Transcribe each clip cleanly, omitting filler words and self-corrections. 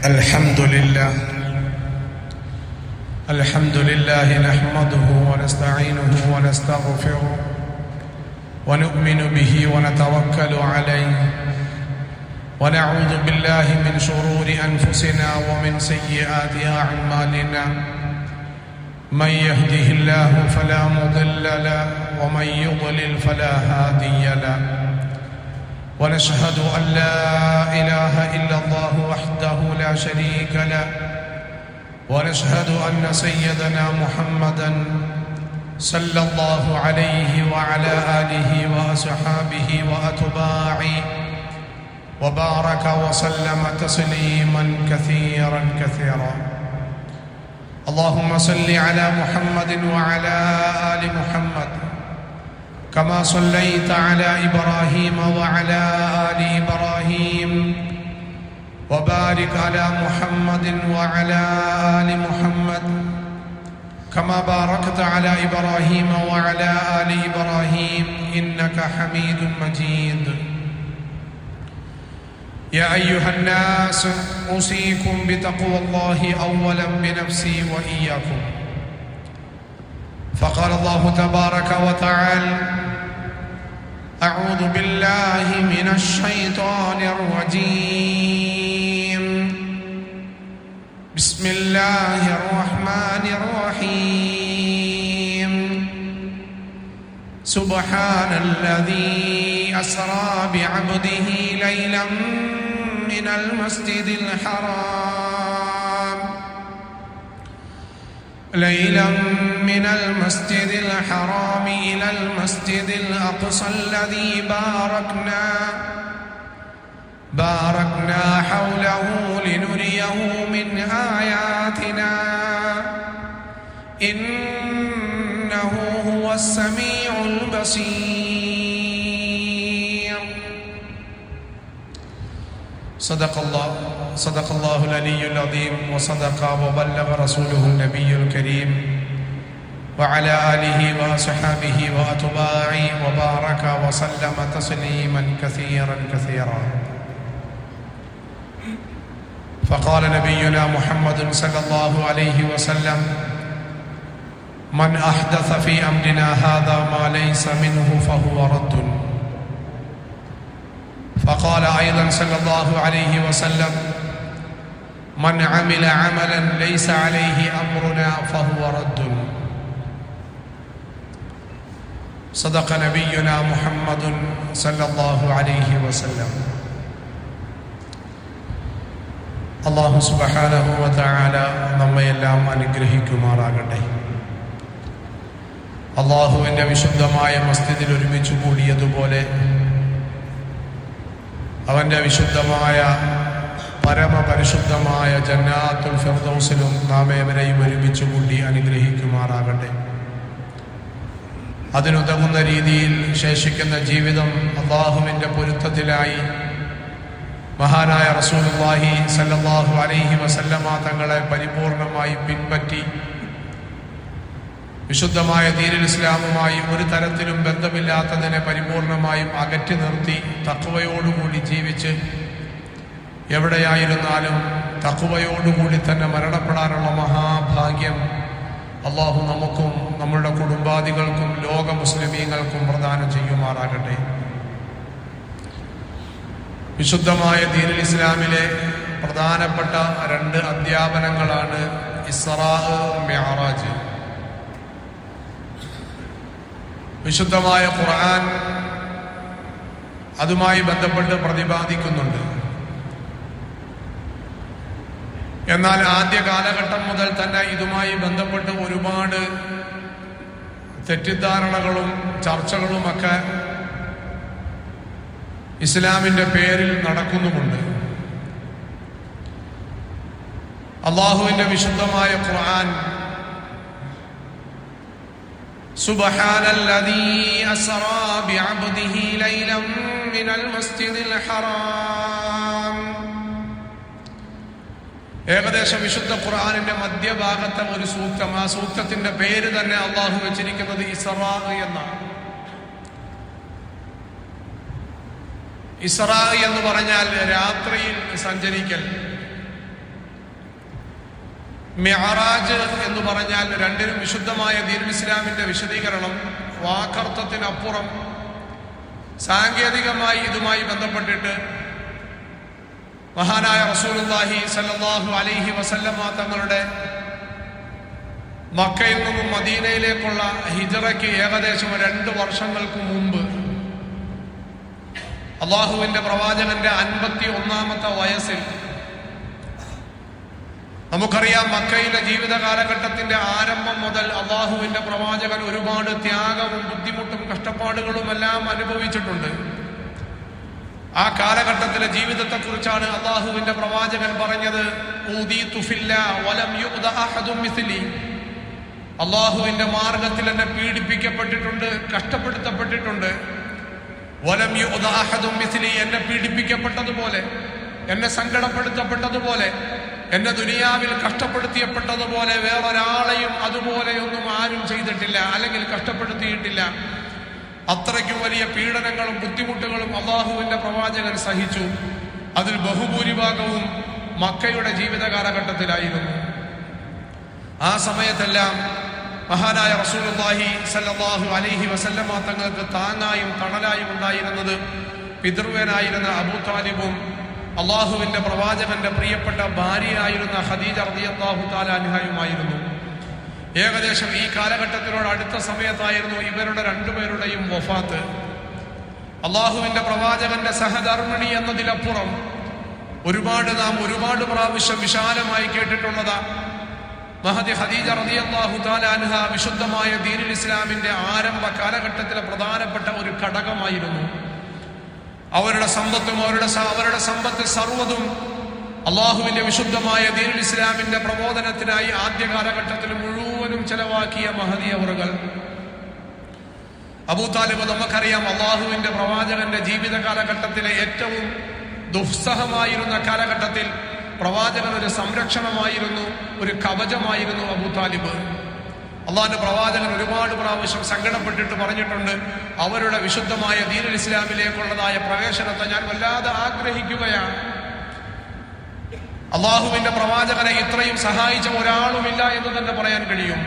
الحمد لله نحمده ونستعينه ونستغفره ونؤمن به ونتوكل عليه ونعوذ بالله من شرور أنفسنا ومن سيئات أعمالنا من يهده الله فلا مضل له ومن يضلل فلا هادي له ونشهد أن لا إله إلا الله وحده لا شريك له ونشهد أن سيدنا محمدا صلى الله عليه وعلى آله وأصحابه وأتباعه وبارك وسلم تسليما كثيرا كثيرا. اللهم صل على محمد وعلى آل محمد كما صليت على إبراهيم وعلى آل إبراهيم وبارك على محمد وعلى آل محمد كما باركت على إبراهيم وعلى آل إبراهيم إنك حميد مجيد. يا أيها الناس أوصيكم بتقوى الله أولا بنفسي وإياكم. فقال الله تبارك وتعالى: أعوذ بالله من الشيطان الرجيم. بسم الله الرحمن الرحيم. سبحان الذي أسرى بعبده ليلا من المسجد الحرام إلى المسجد الأقصى الذي باركنا حوله لنريه من آياتنا إنه هو السميع البصير. صدق الله العلي العظيم وصدق وبلغ رسوله النبي الكريم وعلى آله وصحبه وأتباعه وبارك وسلم تسليما كثيرا كثيرا. فقال نبينا محمد صلى الله عليه وسلم: من أحدث في أمرنا هذا ما ليس منه فهو رد. فقال أيضا صلى الله عليه وسلم: من عمل عملا ليس عليه أمرنا فهو رد. صدق نبينا محمد صلى الله عليه وسلم. അല്ലാഹു സുബ്ഹാനഹു വ തആല നമ്മയെല്ലാം അനുഗ്രഹിക്കുമാറാകട്ടെ. അല്ലാഹുവിൻ്റെ വിശുദ്ധമായ മസ്ജിദിൽ ഒരുമിച്ച് കൂടിയതുപോലെ അവൻ്റെ വിശുദ്ധമായ പരമപരിശുദ്ധമായ ജന്നാത്തുൽ ഫിർദൗസിലും നാം ഏവരെയും ഒരുമിച്ച് കൂടി അനുഗ്രഹിക്കുമാറാകട്ടെ. അതിനുതകുന്ന രീതിയിൽ ശേഷിക്കുന്ന ജീവിതം അല്ലാഹുവിൻ്റെ പൊരുത്തത്തിലായി മഹാനായ റസൂലുള്ളാഹി സ്വല്ലല്ലാഹു അലൈഹി വസല്ലമ തങ്ങളെ പരിപൂർണമായി പിൻപറ്റി വിശുദ്ധമായ ദീനുൽ ഇസ്ലാമുമായി ഒരു തരത്തിലും ബന്ധമില്ലാത്തതിനെ പരിപൂർണമായും അകറ്റി നിർത്തി തഖ്വയോടുകൂടി ജീവിച്ച് എവിടെയായിരുന്നാലും തഖ്വയോടുകൂടി തന്നെ മരണപ്പെടാനുള്ള മഹാഭാഗ്യം അല്ലാഹു നമുക്കും നമ്മളുടെ കുടുംബാദികൾക്കും ലോക മുസ്ലിമീങ്ങൾക്കും പ്രദാനം ചെയ്യുമാറാകട്ടെ. വിശുദ്ധമായ ദീനുൽ ഇസ്ലാമിലെ പ്രധാനപ്പെട്ട രണ്ട് അധ്യാപനങ്ങളാണ് ഇസ്റാ മിഅ്റാജ്. വിശുദ്ധമായ ഖുർആൻ അതുമായി ബന്ധപ്പെട്ട് പ്രതിപാദിക്കുന്നുണ്ട്. എന്നാൽ ആദ്യ കാലഘട്ടം മുതൽ തന്നെ ഇതുമായി ബന്ധപ്പെട്ട് ഒരുപാട് തെറ്റിദ്ധാരണകളും ചർച്ചകളുമൊക്കെ ഇസ്ലാമിൻ്റെ പേരിൽ നടക്കുന്നുമുണ്ട്. അല്ലാഹുവിൻ്റെ വിശുദ്ധമായ ഖുർആൻ സുബ്ഹാനല്ലദീ അസ്റാ ബിഅബ്ദിഹി ലൈലൻ മിനൽ മസ്ജിദിൽ ഹറാം. ഏകദേശം വിശുദ്ധ ഖുർആനിന്റെ മധ്യഭാഗത്തെ ഒരു സൂക്തം. ആ സൂക്തത്തിന്റെ പേര് തന്നെ അല്ലാഹു വെച്ചിരിക്കുന്നത് ഇസ്റാ എന്നാണ്. ഇസ്റാ എന്ന് പറഞ്ഞാൽ രാത്രിയിൽ സഞ്ചരിക്കൽ. മിഅ്റാജ് എന്ന് പറഞ്ഞാൽ രണ്ടിനും വിശുദ്ധമായ ദീനുൽ ഇസ്ലാമിന്റെ വിശദീകരണം. വാക്കർത്ഥത്തിനപ്പുറം സാങ്കേതികമായി ഇതുമായി ബന്ധപ്പെട്ടിട്ട് മഹാനായ റസൂലുള്ളാഹി സ്വല്ലല്ലാഹു അലൈഹി വസല്ലമ തങ്ങളുടെ മക്കയിൽ നിന്നും മദീനയിലേക്കുള്ള ഹിജ്റയ്ക്ക് ഏകദേശം 2 വർഷങ്ങൾക്ക് മുമ്പ് അള്ളാഹുവിന്റെ പ്രവാചകന്റെ 51ാമത്തെ വയസ്സിൽ, നമുക്കറിയാം മക്കയിലെ ജീവിത കാലഘട്ടത്തിന്റെ ആരംഭം മുതൽ അള്ളാഹുവിന്റെ പ്രവാചകൻ ഒരുപാട് ത്യാഗവും ബുദ്ധിമുട്ടും കഷ്ടപ്പാടുകളുമെല്ലാം അനുഭവിച്ചിട്ടുണ്ട്. ആ കാലഘട്ടത്തിലെ ജീവിതത്തെക്കുറിച്ചാണ് അള്ളാഹുവിന്റെ പ്രവാചകൻ പറഞ്ഞത്, ഊദീതു ഫില്ലാഹ് വലം യുഅദ അഹദും മിസ്ലി. അള്ളാഹുവിന്റെ മാർഗത്തിൽ എന്നെ പീഡിപ്പിക്കപ്പെട്ടിട്ടുണ്ട്, കഷ്ടപ്പെടുത്തപ്പെട്ടിട്ടുണ്ട്. വലം യുഅദ അഹദും മിസ്ലി, എന്നെ പീഡിപ്പിക്കപ്പെട്ടതുപോലെ, എന്നെ സങ്കടപ്പെടുത്തപ്പെട്ടതുപോലെ, എന്നെ ദുനിയാവിൽ കഷ്ടപ്പെടുത്തിയപ്പെട്ടതുപോലെ വേറൊരാളെയും അതുപോലെയൊന്നും ആരും ചെയ്തിട്ടില്ല, അല്ലെങ്കിൽ കഷ്ടപ്പെടുത്തിയിട്ടില്ല. അത്രയ്ക്കും വലിയ പീഡനങ്ങളും ബുദ്ധിമുട്ടുകളും അള്ളാഹുവിന്റെ പ്രവാചകൻ സഹിച്ചു. അതിൽ ബഹുഭൂരിഭാഗവും മക്കയുടെ ജീവിത കാലഘട്ടത്തിലായിരുന്നു. ആ സമയത്തെല്ലാം മഹാനായ റസൂലുള്ളാഹി സ്വല്ലല്ലാഹു അലൈഹി വസല്ലമ തങ്ങൾക്ക് താങ്ങായും തണലായും ഉണ്ടായിരുന്നത് പിതൃവ്യനായിരുന്ന അബൂ താലിബും അള്ളാഹുവിന്റെ പ്രവാചകന്റെ പ്രിയപ്പെട്ട ഭാര്യയായിരുന്ന ഖദീജ റളിയല്ലാഹു തആല അൻഹയുമായിരുന്നു. ഏകദേശം ഈ കാലഘട്ടത്തിനോട് അടുത്ത സമയത്തായിരുന്നു ഇവരുടെ രണ്ടുപേരുടെയും വഫാത്ത്. അള്ളാഹുവിന്റെ പ്രവാചകന്റെ സഹധർമ്മിണി എന്നതിലപ്പുറം നാം ഒരുപാട് പ്രാവശ്യം വിശാലമായി കേട്ടിട്ടുള്ളതാ മഹദി ഖദീജ റളിയല്ലാഹു തആല അൻഹ വിശുദ്ധമായ ദീനുൽ ഇസ്ലാമിന്റെ ആരംഭ കാലഘട്ടത്തിലെ പ്രധാനപ്പെട്ട ഒരു ഘടകമായിരുന്നു. അവരുടെ സമ്പത്തും അവരുടെ സമ്പത്ത് സർവ്വതും അള്ളാഹുവിന്റെ വിശുദ്ധമായ ദീനുൽ ഇസ്ലാമിന്റെ പ്രബോധനത്തിനായി ആദ്യ കാലഘട്ടത്തിൽ മുഴുവനും ചെലവാക്കിയ മഹദി അവറുകൾ. അബൂ താലിബ് നമുക്കറിയാം അള്ളാഹുവിന്റെ പ്രവാചകന്റെ ജീവിത കാലഘട്ടത്തിലെ ഏറ്റവും ദുസ്സഹമായിരുന്ന കാലഘട്ടത്തിൽ പ്രവാചകൻ ഒരു സംരക്ഷണമായിരുന്നു, ഒരു കവചമായിരുന്നു അബൂ താലിബ്. അള്ളാഹുവിന്റെ പ്രവാചകൻ ഒരുപാട് പ്രാവശ്യം സങ്കടപ്പെട്ടിട്ട് പറഞ്ഞിട്ടുണ്ട്, അവരുടെ വിശുദ്ധമായ ദീനുൽ ഇസ്ലാമിലേക്കുള്ളതായ പ്രവേശനത്തെ ഞാൻ വല്ലാതെ ആഗ്രഹിക്കുകയാണ്. അള്ളാഹുവിന്റെ പ്രവാചകനെ ഇത്രയും സഹായിച്ച ഒരാളുമില്ല എന്ന് തന്നെ പറയാൻ കഴിയും.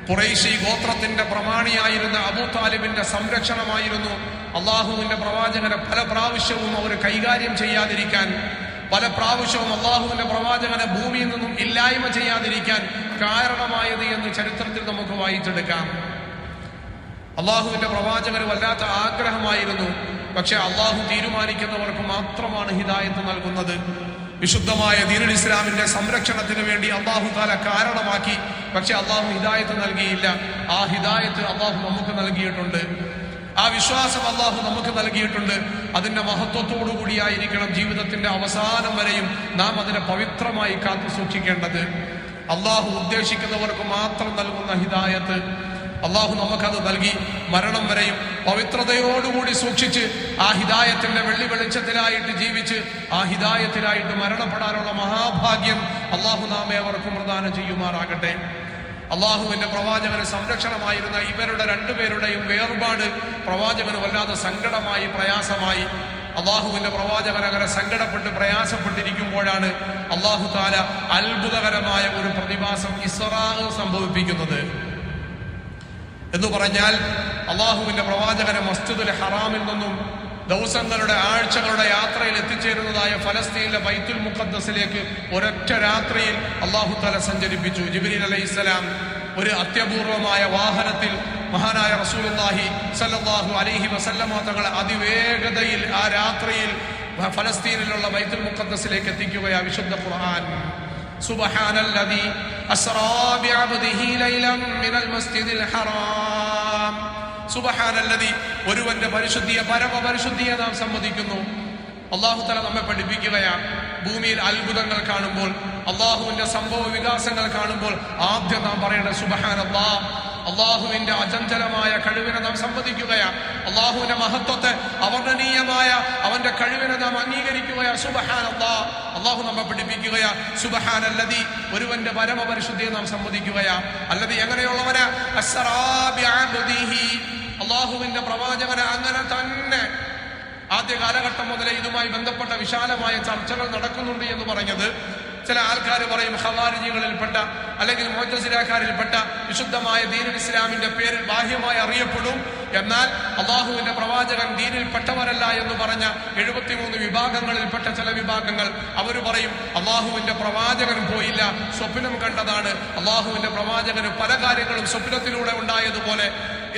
ഖുറൈശി ഗോത്രത്തിന്റെ പ്രമാണിയായിരുന്ന അബൂ താലിബിന്റെ സംരക്ഷണമായിരുന്നു അള്ളാഹുവിന്റെ പ്രവാചകനെ പല പ്രാവശ്യവും അവർ കൈകാര്യം ചെയ്യാതിരിക്കാൻ, പല പ്രാവശ്യവും അള്ളാഹുവിന്റെ പ്രവാചകനെ ഭൂമിയിൽ നിന്നും ഇല്ലായ്മ ചെയ്യാതിരിക്കാൻ കാരണമായത് എന്ന് ചരിത്രത്തിൽ നമുക്ക് വായിച്ചെടുക്കാം. അള്ളാഹുവിന്റെ പ്രവാചകന് വല്ലാത്ത ആഗ്രഹമായിരുന്നു. പക്ഷെ അള്ളാഹു തീരുമാനിക്കുന്നവർക്ക് മാത്രമാണ് ഹിദായത്ത് നൽകുന്നത്. വിശുദ്ധമായ ദീനുൽ ഇസ്ലാമിന്റെ സംരക്ഷണത്തിന് വേണ്ടി അള്ളാഹു താല കാരണമാക്കി, പക്ഷെ അള്ളാഹു ഹിദായത്ത് നൽകിയില്ല. ആ ഹിദായത്ത് അള്ളാഹു നമുക്ക് നൽകിയിട്ടുണ്ട്. ആ വിശ്വാസം അള്ളാഹു നമുക്ക് നൽകിയിട്ടുണ്ട്. അതിന്റെ മഹത്വത്തോടു കൂടിയായിരിക്കണം ജീവിതത്തിന്റെ അവസാനം വരെയും നാം അതിനെ പവിത്രമായി കാത്തു സൂക്ഷിക്കേണ്ടത്. അള്ളാഹു ഉദ്ദേശിക്കുന്നവർക്ക് മാത്രം നൽകുന്ന ഹിദായത്ത് അള്ളാഹു നമുക്കത് നൽകി മരണം വരെയും പവിത്രതയോടുകൂടി സൂക്ഷിച്ച് ആ ഹിദായത്തിന്റെ വെള്ളി വെളിച്ചത്തിലായിട്ട് ജീവിച്ച് ആ ഹിദായത്തിലായിട്ട് മരണപ്പെടാനുള്ള മഹാഭാഗ്യം അള്ളാഹു നാം ഏവർക്കും പ്രദാനം ചെയ്യുമാറാകട്ടെ. അള്ളാഹുവിന്റെ പ്രവാചകന് സംരക്ഷണമായിരുന്ന ഇവരുടെ രണ്ടുപേരുടെയും വേർപാട് പ്രവാചകന് വല്ലാതെ സങ്കടമായി, പ്രയാസമായി. അള്ളാഹുവിന്റെ പ്രവാചകൻ അങ്ങനെ സങ്കടപ്പെട്ട് പ്രയാസപ്പെട്ടിരിക്കുമ്പോഴാണ് അള്ളാഹു താല അത്ഭുതകരമായ ഒരു പ്രതിഭാസം ഇസ്റാ സംഭവിപ്പിക്കുന്നത്. എന്ന് പറഞ്ഞാൽ അള്ളാഹുവിന്റെ പ്രവാചകനെ മസ്ജിദുൽ ഹറാമിൽ നിന്നും ദിവസങ്ങളുടെ ആഴ്ചകളുടെ യാത്രയിൽ എത്തിച്ചേരുന്നതായ ഫലസ്തീനിലെ ബൈത്തുൽ മുഖദ്ദസിലേക്ക് ഒരൊറ്റ രാത്രിയിൽ അള്ളാഹു തആല സഞ്ചരിപ്പിച്ചു. ജിബ്രീൽ അലൈഹിസ്സലാം ഒരു അത്യപൂർവമായ വാഹനത്തിൽ മഹാനായ റസൂലുള്ളാഹി സ്വല്ലല്ലാഹു അലൈഹി വസല്ലമ തങ്ങളെ അതിവേഗതയിൽ ആ രാത്രിയിൽ ഫലസ്തീനിലുള്ള ബൈത്തുൽ മുഖദ്ദസിലേക്ക് എത്തിക്കുകയാ വിശുദ്ധ ഖുർആൻ. സുബ്ഹാനല്ലദീ അസ്റാ ബിഅബ്ദിഹി ലൈലൻ മിനൽ മസ്ജിദിൽ ഹറാം. സുബ്ഹാനല്ലദീ, ഒരുവന്റെ പരിശുദ്ധിയെ, പരമപരിശുദ്ധിയെ നാം സമ്മതിക്കുന്നു. അല്ലാഹു തആല നമ്മെ പഠിപ്പിക്കുകയാണ്, ഭൂമിയിൽ അത്ഭുതങ്ങൾ കാണുമ്പോൾ, അള്ളാഹുവിന്റെ സംഭവ വികാസങ്ങൾ കാണുമ്പോൾ ആദ്യം നാം പറയേണ്ടത് സുബ്ഹാനല്ലാഹ്. അള്ളാഹുവിന്റെ അചഞ്ചലമായ കഴിവിനെ നാം സമ്മതിക്കുകയാണ്. അള്ളാഹുവിന്റെ മഹത്വത്തെ, അവർണ്ണനീയമായ അവന്റെ കഴിവിനെ നാം അംഗീകരിക്കുകയാ. സുബ്ഹാനല്ലാഹ്. അള്ളാഹു നമ്മെ പഠിപ്പിക്കുകയാ സുബ്ഹാനല്ലദീ, ഒരുവന്റെ പരമപരിശുദ്ധിയെ നാം സമ്മതിക്കുകയാ. അല്ലദീ എങ്ങനെയുള്ളവനാ? അസ്റാ ബിഅബ്ദിഹി, അള്ളാഹുവിന്റെ പ്രവാചകനെ അങ്ങനെ തന്നെ. ആദ്യ കാലഘട്ടം മുതലേ ഇതുമായി ബന്ധപ്പെട്ട വിശാലമായ ചർച്ചകൾ നടക്കുന്നുണ്ട് എന്ന് പറഞ്ഞത് ചില ആൾക്കാർ പറയും ഖവാരിജികളിൽപ്പെട്ട അല്ലെങ്കിൽ മുഅ്തസിലക്കാരിൽപ്പെട്ട വിശുദ്ധമായ ദീനുൽ ഇസ്ലാമിന്റെ പേരിൽ ബാഹ്യമായി അറിയപ്പെടും, എന്നാൽ അള്ളാഹുവിന്റെ പ്രവാചകൻ ദീനിൽപ്പെട്ടവരല്ല എന്ന് പറഞ്ഞ 73 വിഭാഗങ്ങളിൽപ്പെട്ട ചില വിഭാഗങ്ങൾ അവർ പറയും അള്ളാഹുവിന്റെ പ്രവാചകൻ പോയില്ല, സ്വപ്നം കണ്ടതാണ്. അള്ളാഹുവിന്റെ പ്രവാചകന് പല കാര്യങ്ങളും സ്വപ്നത്തിലൂടെ ഉണ്ടായതുപോലെ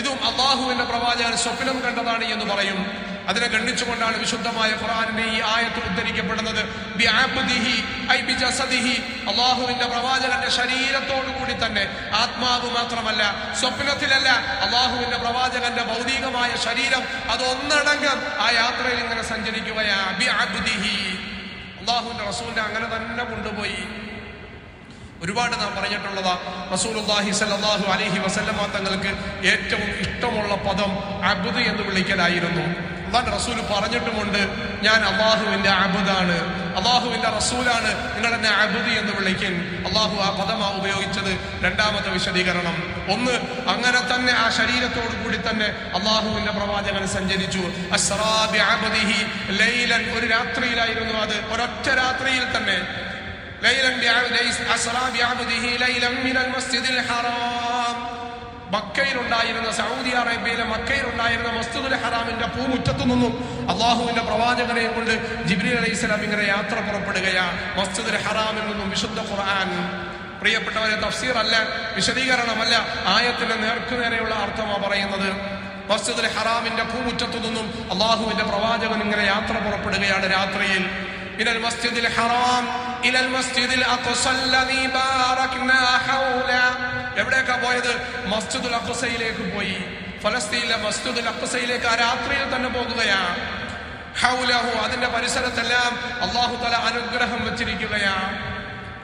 ഇതും അള്ളാഹുവിന്റെ പ്രവാചകൻ സ്വപ്നം കണ്ടതാണ് എന്ന് പറയും. അതിനെ ഗണ്ണിച്ചുകൊണ്ടാണ് വിശുദ്ധമായ ഖുർആനിന്റെ ഈ ആയത്ത് ഉദ്ധരിക്കപ്പെടുന്നത്. അള്ളാഹുവിന്റെ പ്രവാചകന്റെ ശരീരത്തോടു കൂടി തന്നെ, ആത്മാവ് മാത്രമല്ല, സ്വപ്നത്തിലല്ല, അള്ളാഹുവിന്റെ പ്രവാചകന്റെ ഭൗതികമായ ശരീരം അതൊന്നടങ്കം ആ യാത്രയിൽ ഇങ്ങനെ സഞ്ചരിക്കുകയാ. അള്ളാഹുവിന്റെ റസൂലിനെ അങ്ങനെ തന്നെ കൊണ്ടുപോയി. ഒരുപാട് നാം പറഞ്ഞിട്ടുള്ളതാ. റസൂലുള്ളാഹി സ്വല്ലല്ലാഹു അലൈഹി വസല്ലമ തങ്ങൾക്ക് ഏറ്റവും ഇഷ്ടമുള്ള പദം അബ്ദ് എന്ന് വിളിക്കലായിരുന്നു. അതാണ് റസൂൽ പറഞ്ഞിട്ടുമുണ്ട്, ഞാൻ അള്ളാഹുവിന്റെ അബ്ദാണ്, അള്ളാഹുവിന്റെ റസൂലാണ്, നിങ്ങൾ എന്നെ അബ്ദ് എന്ന് വിളിക്കും. അള്ളാഹു ആ പദമാ ഉപയോഗിച്ചത്. രണ്ടാമത്തെ വിശദീകരണം, ഒന്ന്, അങ്ങനെ തന്നെ ആ ശരീരത്തോടു കൂടി തന്നെ അള്ളാഹുവിന്റെ പ്രവാചകൻ സഞ്ചരിച്ചു. അസ്റാ ബിഅബ്ദിഹി ലൈലൻ, ഒരു രാത്രിയിലായിരുന്നു അത്, ഒരൊറ്റ രാത്രിയിൽ തന്നെ. മക്കയിലുണ്ടായിരുന്ന, സൗദി അറേബ്യയിലെ മക്കയിലുണ്ടായിരുന്ന മസ്ജിദുൽ ഹറാമിന്റെ പൂമുറ്റത്തു നിന്നും അള്ളാഹുവിന്റെ പ്രവാചകനെ കൊണ്ട് ജിബ്രീൽ അലൈഹിസ്സലാം ഇങ്ങനെ യാത്ര പുറപ്പെടുകയാ മസ്ജിദുൽ ഹറാമിൽ നിന്നും. വിശുദ്ധ ഖുർആൻ പ്രിയപ്പെട്ടവരെ തഫ്സീർ അല്ല, വിശദീകരണമല്ല, ആയത്തിന്റെ നേർക്കുനേരെയുള്ള അർത്ഥമാണ് പറയുന്നത്. മസ്ജിദുൽ ഹറാമിന്റെ പൂമുറ്റത്തു നിന്നും അള്ളാഹുവിന്റെ പ്രവാചകൻ ഇങ്ങനെ യാത്ര പുറപ്പെടുകയാണ് രാത്രിയിൽ. മിനൽ മസ്ജിദിൽ ഹറാം ഇലൽ മസ്ജിദിൽ അഖ്സ അല്ലദീ ബാറക്നാ ഹൗല. എവിടേക്കാ പോയത്? മസ്ജിദുൽ അഖ്സയിലേക്ക് പോയി. ഫലസ്തീനിലെ മസ്ജിദുൽ അഖ്സയിലേക്ക് ആ രാത്രിയിൽ തന്നെ പോകുകയാ. ഹൗലഹു, അതിന്റെ പരിസരത്തെല്ലാം അല്ലാഹു തആല അനുഗ്രഹം വെച്ചിരിക്കുകയാ.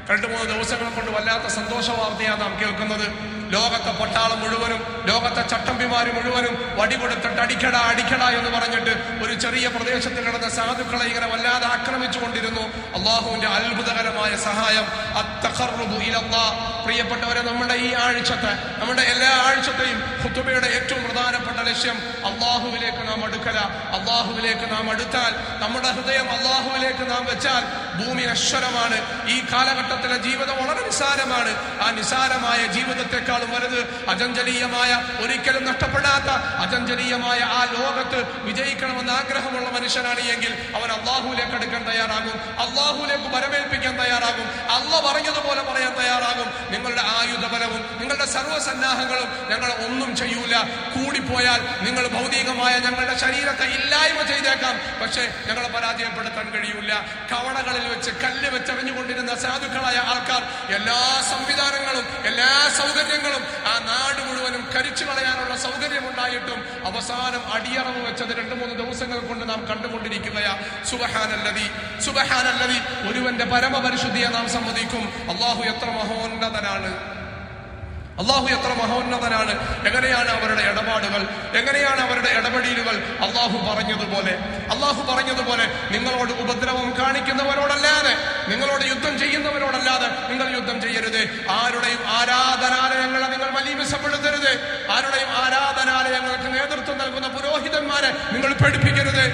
2-3 ദിവസങ്ങൾ കൊണ്ട് വല്ലാത്ത സന്തോഷ വാർത്തയാണ് നാം കേൾക്കുന്നത്. ലോകത്തെ പട്ടാളം മുഴുവനും, ലോകത്തെ ചട്ടമ്പിമാര് മുഴുവനും വടി കൊടുത്തിട്ട് അടിക്കട അടിക്കട എന്ന് പറഞ്ഞിട്ട് ഒരു ചെറിയ പ്രദേശത്ത് കിടന്ന സാധുക്കളെ ഇങ്ങനെ വല്ലാതെ ആക്രമിച്ചു കൊണ്ടിരുന്നു. അള്ളാഹുവിന്റെ അത്ഭുതകരമായ സഹായം. അത്തഖർറുബു ഇലല്ലാഹ്. പ്രിയപ്പെട്ടവരെ, നമ്മുടെ ഈ ആഴ്ചത്തെ, നമ്മുടെ എല്ലാ ആഴ്ചത്തെയും ഖുതുബയുടെ ഏറ്റവും പ്രധാനപ്പെട്ട ലക്ഷ്യം അള്ളാഹുവിലേക്ക് നാം അടുക്കല. അള്ളാഹുവിലേക്ക് നാം അടുത്താൽ, നമ്മുടെ ഹൃദയം അള്ളാഹുവിലേക്ക് നാം വെച്ചാൽ ഭൂമി നശ്വരമാണ്. ഈ കാലഘട്ടത്തിലെ ജീവിതം വളരെ നിസാരമാണ്. ആ നിസാരമായ ജീവിതത്തെക്കാളും വലുത് അചഞ്ചലീയമായ, ഒരിക്കലും നഷ്ടപ്പെടാത്ത അചഞ്ചലീയമായ ആ ലോകത്ത് വിജയിക്കണമെന്ന് ആഗ്രഹമുള്ള മനുഷ്യനാണ് എങ്കിൽ അവൻ അള്ളാഹുവിലേക്ക് അടുക്കാൻ തയ്യാറാകും, അള്ളാഹുവിലേക്ക് വരവേൽപ്പിക്കാൻ തയ്യാറാകും, അള്ളാഹ് പറഞ്ഞതുപോലെ പറയാൻ തയ്യാറാകും. നിങ്ങളുടെ ആയുധബലവും നിങ്ങളുടെ സർവ്വസന്നാഹങ്ങളും ഞങ്ങൾ ഒന്നും ചെയ്യൂല. കൂടിപ്പോയാൽ നിങ്ങൾ ഭൗതികമായ ഞങ്ങളുടെ ശരീരത്തെ ഇല്ലായ്മ ചെയ്തേക്കാം, പക്ഷെ ഞങ്ങളെ പരാജയപ്പെടുത്താൻ കഴിയൂല. കവണകളിൽ വെച്ച് കല്ല് വെച്ചെറിഞ്ഞുകൊണ്ടിരുന്ന സാധുക്കളായ ആൾക്കാർ എല്ലാ സംവിധാനങ്ങളും എല്ലാ സൗകര്യങ്ങളും ആ നാട് മുഴുവനും കരിച്ചു കളയാനുള്ള സൗകര്യം ഉണ്ടായിട്ടും അവസാനം അടിയറവ് വെച്ചത് 2-3 ദിവസങ്ങൾ കൊണ്ട് നാം കണ്ടുകൊണ്ടിരിക്കുകയാ. സുബ്ഹാനല്ലദി, സുബ്ഹാനല്ലദി. ഒരുവന്റെ പരമപരിശുദ്ധിയെ നാം സമ്മതിക്കും. അല്ലാഹു എത്ര മഹോന്നതനാണ്, അള്ളാഹു എത്ര മഹോന്നതനാണ്. എങ്ങനെയാണ് അവരുടെ ഇടപാടുകൾ, എങ്ങനെയാണ് അവരുടെ ഇടപെടലുകൾ? അള്ളാഹു പറഞ്ഞതുപോലെ നിങ്ങളോട് ഉപദ്രവം കാണിക്കുന്നവരോടല്ലാതെ, നിങ്ങളോട് യുദ്ധം ചെയ്യുന്നവരോടല്ലാതെ നിങ്ങൾ യുദ്ധം ചെയ്യരുത്. ആരുടെയും ആരാധനാലയങ്ങളെ നിങ്ങൾ മലീമസപ്പെടുത്തരുത്. ആരുടെയും ആരാധനാലയങ്ങൾക്ക് നേതൃത്വം നൽകുന്ന പുരോഹിതന്മാരെ നിങ്ങൾ പഠിപ്പിക്കരുത്.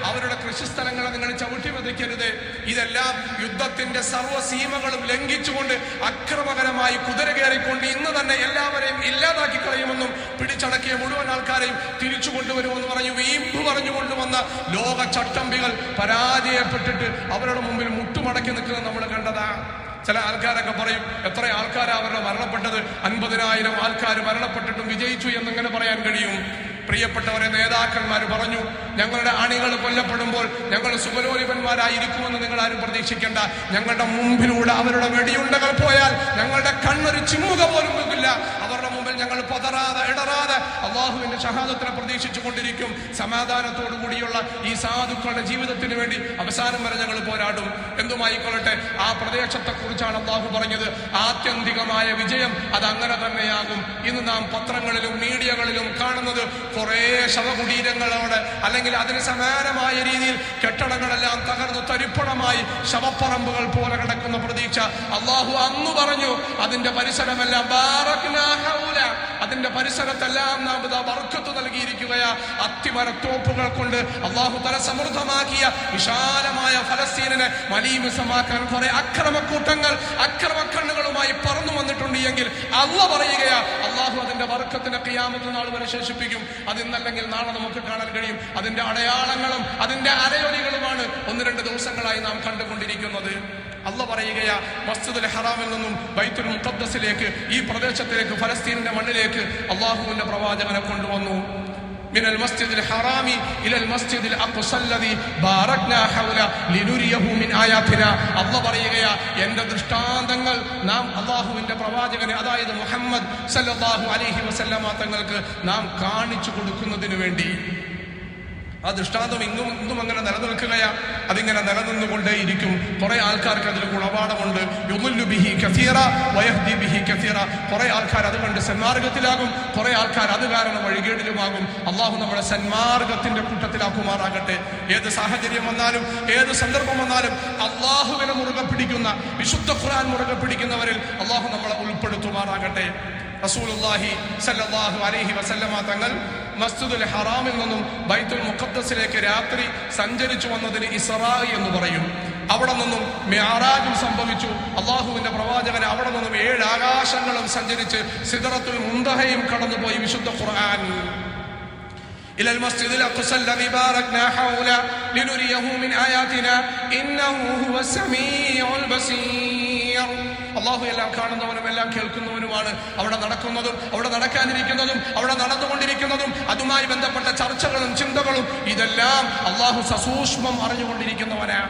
അവരുടെ കൃഷിസ്ഥലങ്ങളെ നിങ്ങൾ ചവിട്ടി വധിക്കരുത്. ഇതെല്ലാം യുദ്ധത്തിന്റെ സർവ്വസീമകളും ലംഘിച്ചുകൊണ്ട് അക്രമകരമായി കുതിര കയറിക്കൊണ്ട് ഇന്ന് തന്നെ എല്ലാവരെയും ഇല്ലാതാക്കി കളയുമെന്നും പിടിച്ചടക്കിയ മുഴുവൻ ആൾക്കാരെയും തിരിച്ചു കൊണ്ടുവരുമെന്ന് പറഞ്ഞു വീമ്പ് പറഞ്ഞുകൊണ്ടുവന്ന ലോക ചട്ടമ്പികൾ പരാജയപ്പെട്ടിട്ട് അവരുടെ മുമ്പിൽ മുട്ടുമടക്കി നിൽക്കുന്നത് നമ്മൾ കണ്ടതാ. ചില ആൾക്കാരൊക്കെ പറയും, എത്ര ആൾക്കാരാ അവരുടെ മരണപ്പെട്ടത്? 50,000 ആൾക്കാർ മരണപ്പെട്ടിട്ടും വിജയിച്ചു എന്നിങ്ങനെ പറയാൻ കഴിയും. പ്രിയപ്പെട്ടവരെ, നേതാക്കന്മാർ പറഞ്ഞു, ഞങ്ങളുടെ അണികൾ കൊല്ലപ്പെടുമ്പോൾ ഞങ്ങൾ സുബലോലിപന്മാരായിരിക്കുമെന്ന് നിങ്ങൾ ആരും പ്രതീക്ഷിക്കേണ്ട. ഞങ്ങളുടെ മുമ്പിലൂടെ അവരുടെ വെടിയുണ്ടകൾ പോയാൽ ഞങ്ങളുടെ കണ്ണൊരു ചിമ്മുക പോലും പോകില്ല. അവരുടെ മുമ്പിൽ ഞങ്ങൾ പതറാതെ ഇടറാതെ അള്ളാഹുവിന്റെ ഷഹാദത്തിനെ പ്രതീക്ഷിച്ചു കൊണ്ടിരിക്കും. സമാധാനത്തോടു കൂടിയുള്ള ഈ സാധുക്കളുടെ ജീവിതത്തിന് വേണ്ടി അവസാനം വരെ ഞങ്ങൾ പോരാടും. എന്തുമായിക്കൊള്ളട്ടെ, ആ പ്രദേശത്തെ കുറിച്ചാണ് അള്ളാഹു പറഞ്ഞത്. ആത്യന്തികമായ വിജയം അത് അങ്ങനെ തന്നെയാകും. ഇന്ന് നാം പത്രങ്ങളിലും മീഡിയകളിലും കാണുന്നത് കുറെ ശവകുടീരങ്ങളോട് അല്ലെങ്കിൽ അതിന് സമാനമായ രീതിയിൽ കെട്ടിടങ്ങളെല്ലാം തകർന്നു തരിപ്പണമായി ശവപ്പറമ്പുകൾ പോലെ കിടക്കുന്ന പ്രതീക്ഷ. അള്ളാഹു അന്ന് പറഞ്ഞു, അതിന്റെ പരിസരമെല്ലാം ബാറക്നാ ഹൗല, അതിന്റെ പരിസരത്തെല്ലാം നാം ബർക്കത്ത് നൽകിയിരിക്കുകയാ. അത്തിമരത്തോപ്പുകൾ കൊണ്ട് അല്ലാഹു തആല സമൃദ്ധമാക്കിയ വിശാലമായ ഫലസ്തീനിനെ മലീമസമാക്കാൻ കുറെ അക്രമക്കൂട്ടങ്ങൾ അക്രമക്കണ്ണുകളുമായി പറന്നു വന്നിട്ടുണ്ട് എങ്കിൽ അല്ലാഹു പറയുകയാ, അല്ലാഹു അതിന്റെ ബർക്കത്തിനെ ഖിയാമത്ത് നാൾ വരെ ശേഷിപ്പിക്കും. അതിന്നല്ലെങ്കിൽ നാളെ നമുക്ക് കാണാൻ കഴിയും. അതിന്റെ അടയാളങ്ങളും അതിന്റെ അരയൊലികളുമാണ് 1-2 ദിവസങ്ങളായി നാം കണ്ടുകൊണ്ടിരിക്കുന്നത്. അല്ലാഹു പറയുകയാ, മസ്ജിദുൽ ഹറാമിൽ നിന്നും ബൈത്തുൽ മുഖദ്ദസിലേക്ക്, ഈ പ്രദേശത്തിലേക്ക്, ഫലസ്തീനിന്റെ മണ്ണിലേക്ക് അല്ലാഹുവിന്റെ പ്രവാചകനെ കൊണ്ടുവന്നു. മിനൽ മസ്ജിദിൽ ഹറാമി ഇലൽ മസ്ജിദിൽ അഖ്സ അല്ലദി ബാറക്നാ ഹൗല ലിനുരിയഹു മിൻ ആയാതിനാ. അല്ലാഹു പറയുകയാ, എന്റെ ദൃഷ്ടാന്തങ്ങൾ നാം അല്ലാഹുവിന്റെ പ്രവാചകനെ, അതായത് മുഹമ്മദ് സല്ലല്ലാഹു അലൈഹി വസല്ലമ തങ്ങൾക്ക് നാം കാണിച്ചു കൊടുക്കുന്നതിന് വേണ്ടി. ആ ദൃഷ്ടാന്തം ഇന്നും അങ്ങനെ നിലനിൽക്കുകയാ. അതിങ്ങനെ നിലനിന്നുകൊണ്ടേയിരിക്കും. കുറെ ആൾക്കാർക്ക് അതിൽ ഗുണപാഠമുണ്ട്. യുദുല്ലു ബിഹി കസീറ വയഹ്ദി ബിഹി കസീറ. കുറെ ആൾക്കാർ അത് കണ്ട് സന്മാർഗത്തിലാകും, കുറെ ആൾക്കാർ അത് കാരണം വഴികേടിലുമാകും. അള്ളാഹു നമ്മളെ സന്മാർഗത്തിന്റെ കൂട്ടത്തിലാക്കുമാറാകട്ടെ. ഏത് സാഹചര്യം വന്നാലും ഏത് സന്ദർഭം വന്നാലും അള്ളാഹുവിനെ മുറുകെ പിടിക്കുന്ന, വിശുദ്ധ ഖുർആൻ മുറുകെ പിടിക്കുന്നവരിൽ അള്ളാഹു നമ്മളെ ഉൾപ്പെടുത്തുമാറാകട്ടെ. റസൂലുള്ളാഹി സ്വല്ലല്ലാഹു അലൈഹി വസല്ലമ തങ്ങൾ മസ്ജിദുൽ ഹറാമിൽ നിന്നും ബൈത്തുൽ മുഖദ്ദസിലേക്ക് രാത്രി സഞ്ചരിച്ചു വന്നതിന് ഇസ്റാ എന്ന് പറയും. അവിടെ നിന്നും മിഅ്റാജും സംഭവിച്ചു. അള്ളാഹുവിന്റെ പ്രവാചകന് അവിടെ നിന്നും 7 ആകാശങ്ങളും സഞ്ചരിച്ച് സിദ്റത്തുൽ മുന്തഹയും കടന്നുപോയി. വിശുദ്ധ ഖുർആൻ إلى المسجد الأقصى الذي باركنا حوله لنريه من آياتنا إنه هو السميع البصير. അള്ളാഹു എല്ലാം കാണുന്നവനും എല്ലാം കേൾക്കുന്നവനുമാണ്. അവിടെ നടക്കുന്നതും അവിടെ നടക്കാനിരിക്കുന്നതും അവിടെ നടന്നുകൊണ്ടിരിക്കുന്നതും അതുമായി ബന്ധപ്പെട്ട ചർച്ചകളും ചിന്തകളും ഇതെല്ലാം അള്ളാഹു സസൂക്ഷ്മം അറിഞ്ഞുകൊണ്ടിരിക്കുന്നവനാണ്.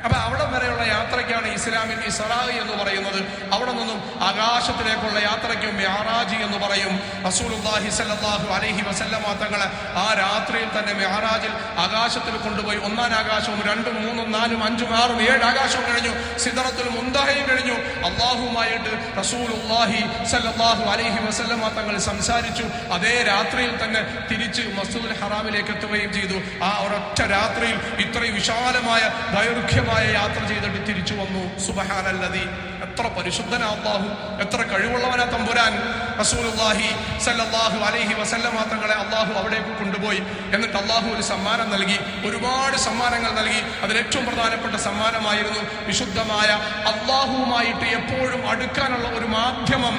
അപ്പൊ അവിടെ വരെയുള്ള യാത്രയ്ക്കാണ് ഇസ്ലാമിൽ ഇസ്റാ എന്ന് പറയുന്നത്. അവിടെ നിന്നും ആകാശത്തിലേക്കുള്ള യാത്രയ്ക്കും മിഅ്റാജ് എന്ന് പറയും. റസൂലുള്ളാഹി സ്വല്ലല്ലാഹു അലൈഹി വസല്ലമ തങ്ങളെ ആ രാത്രിയിൽ തന്നെ മിഅ്റാജിൽ ആകാശത്തിൽ കൊണ്ടുപോയി. 1-ാം ആകാശവും 2ഉം 3ഉം 4ഉം 5ഉം 6ഉം 7 ആകാശവും കഴിഞ്ഞു. സിദ്റത്തുൽ മുന്തഹയും കഴിഞ്ഞു. അല്ലാഹുവുമായിട്ട് റസൂലുള്ളാഹി സ്വല്ലല്ലാഹു അലൈഹി വസല്ലമ തങ്ങൾ സംസാരിച്ചു. അതേ രാത്രിയിൽ തന്നെ തിരിച്ച് മസ്ജിദുൽ ഹറാമിലേക്ക് എത്തുകയും ചെയ്തു. ആ ഒരൊറ്റ രാത്രിയിൽ ഇത്രയും വിശാലമായ ദൈർഘ്യം യാത്ര ചെയ്തിട്ട് തിരിച്ചു വന്നു. സുബ്ഹാനല്ലദി, എത്ര പരിശുദ്ധനാ അല്ലാഹു, എത്ര കഴിവുള്ളവനാ തമ്പുരാൻ. റസൂലുള്ളാഹി സ്വല്ലല്ലാഹു അലൈഹി വസല്ലമ തങ്ങളെ അല്ലാഹു അവിടേക്ക് കൊണ്ടുപോയി. എന്നിട്ട് അല്ലാഹു ഒരു സമ്മാനം നൽകി, ഒരുപാട് സമ്മാനങ്ങൾ നൽകി. അതിലേറ്റവും പ്രധാനപ്പെട്ട സമ്മാനമായിരുന്നു വിശുദ്ധമായ അല്ലാഹുവുമായിട്ട് എപ്പോഴും അടുക്കാനുള്ള ഒരു മാധ്യമം.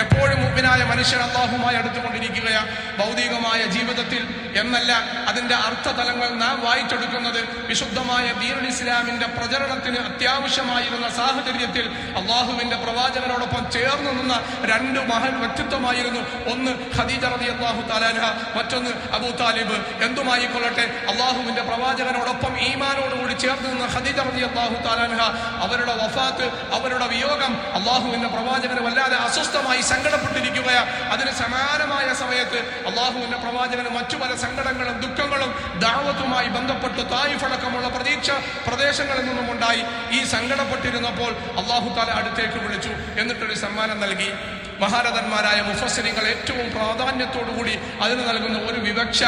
എപ്പോഴും മുഅ്മിനായ മനുഷ്യൻ അല്ലാഹുവുമായി അടുത്തുകൊണ്ടിരിക്കുകയാ. ഭൗതികമായ ജീവിതത്തിൽ എന്നല്ല, അതിന്റെ അർത്ഥതലങ്ങൾ നാം വായിച്ചെടുക്കുന്നത് വിശുദ്ധമായ ദീനുൽ ഇസ്ലാമിന്റെ പ്രചരണത്തിന് അത്യാവശ്യമായിരുന്ന സാഹചര്യത്തിൽ അള്ളാഹുവിന്റെ പ്രവാചകനോടൊപ്പം ചേർന്ന് നിന്ന 2 മഹൽ വ്യക്തിത്വമായിരുന്നു. ഒന്ന് ഖദീജ റളിയല്ലാഹു തആല അൻഹ, മറ്റൊന്ന് അബൂ താലിബ്. എന്തുമായി കൊള്ളട്ടെ, അള്ളാഹുവിന്റെ പ്രവാചകനോടൊപ്പം ഈമാനോടുകൂടി ചേർന്ന് നിന്ന ഖദീജ റളിയല്ലാഹു തആല അൻഹ, അവരുടെ വഫാത്ത്, അവരുടെ വിയോഗം അള്ളാഹുവിന്റെ പ്രവാചകന് വല്ലാതെ അസ്വസ്ഥമായി സങ്കടപ്പെട്ടിരിക്കുകയാ. അതിന് സമാനമായ സമയത്ത് അള്ളാഹുവിന്റെ പ്രവാചകന് മറ്റു പല സങ്കടങ്ങളും ദുഃഖങ്ങളും ദഅവത്തുമായി ബന്ധപ്പെട്ട് തായിഫ് അടക്കമുള്ള പ്രദേശങ്ങളിൽ നിന്നും ഉണ്ടായി. ഈ സങ്കടപ്പെട്ടിരുന്നപ്പോൾ അല്ലാഹു തആല അടുത്തേക്ക് വിളിച്ചു. എന്നിട്ടൊരു സമ്മാനം നൽകി. മഹാരഥന്മാരായ മുഫസ്സിരിങ്ങൾ ഏറ്റവും പ്രാധാന്യത്തോടുകൂടി അതിന് നൽകുന്ന ഒരു വിവക്ഷ,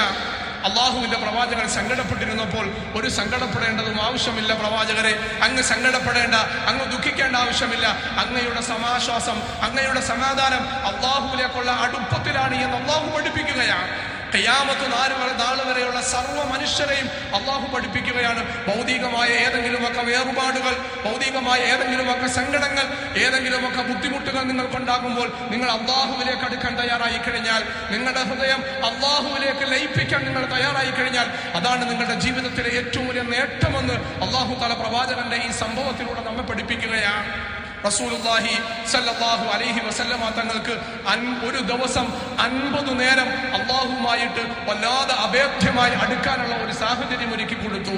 അള്ളാഹുവിന്റെ പ്രവാചകൻ സങ്കടപ്പെട്ടിരുന്നപ്പോൾ ഒരു സങ്കടപ്പെടേണ്ടതും ആവശ്യമില്ല പ്രവാചകരെ. അങ്ങ് സങ്കടപ്പെടേണ്ട, അങ്ങ് ദുഃഖിക്കേണ്ട ആവശ്യമില്ല. അങ്ങയുടെ സമാശ്വാസം, അങ്ങയുടെ സമാധാനം അള്ളാഹുവിലേക്കുള്ള അടുപ്പത്തിലാണ് എന്ന് അള്ളാഹു പഠിപ്പിക്കുകയാണ്. ഖിയാമത്ത് നാൾ വരെയുള്ള സർവ്വ മനുഷ്യരെയും അള്ളാഹു പഠിപ്പിക്കുകയാണ്. ഭൗതികമായ ഏതെങ്കിലുമൊക്കെ വേറുപാടുകൾ, ഭൗതികമായ ഏതെങ്കിലുമൊക്കെ സങ്കടങ്ങൾ, ഏതെങ്കിലുമൊക്കെ ബുദ്ധിമുട്ടുകൾ നിങ്ങൾക്കുണ്ടാകുമ്പോൾ നിങ്ങൾ അള്ളാഹുവിലേക്ക് അടുക്കാൻ തയ്യാറായി കഴിഞ്ഞാൽ, നിങ്ങളുടെ ഹൃദയം അള്ളാഹുവിലേക്ക് ലയിപ്പിക്കാൻ നിങ്ങൾ തയ്യാറായി കഴിഞ്ഞാൽ, അതാണ് നിങ്ങളുടെ ജീവിതത്തിലെ ഏറ്റവും വലിയ നേട്ടമെന്ന് അള്ളാഹു തആല പ്രവാചകന്റെ ഈ സംഭവത്തിലൂടെ നമ്മെ പഠിപ്പിക്കുകയാണ്. റസൂലുള്ളാഹി സ്വല്ലല്ലാഹു അലൈഹി വസല്ലമ തങ്ങൾക്ക് ഒരു ദിവസം 50 നേരം അള്ളാഹുമായിട്ട് വല്ലാതെ അഭേദ്യമായി അടുക്കാനുള്ള ഒരു സാഹചര്യം ഒരുക്കി കൊടുത്തു.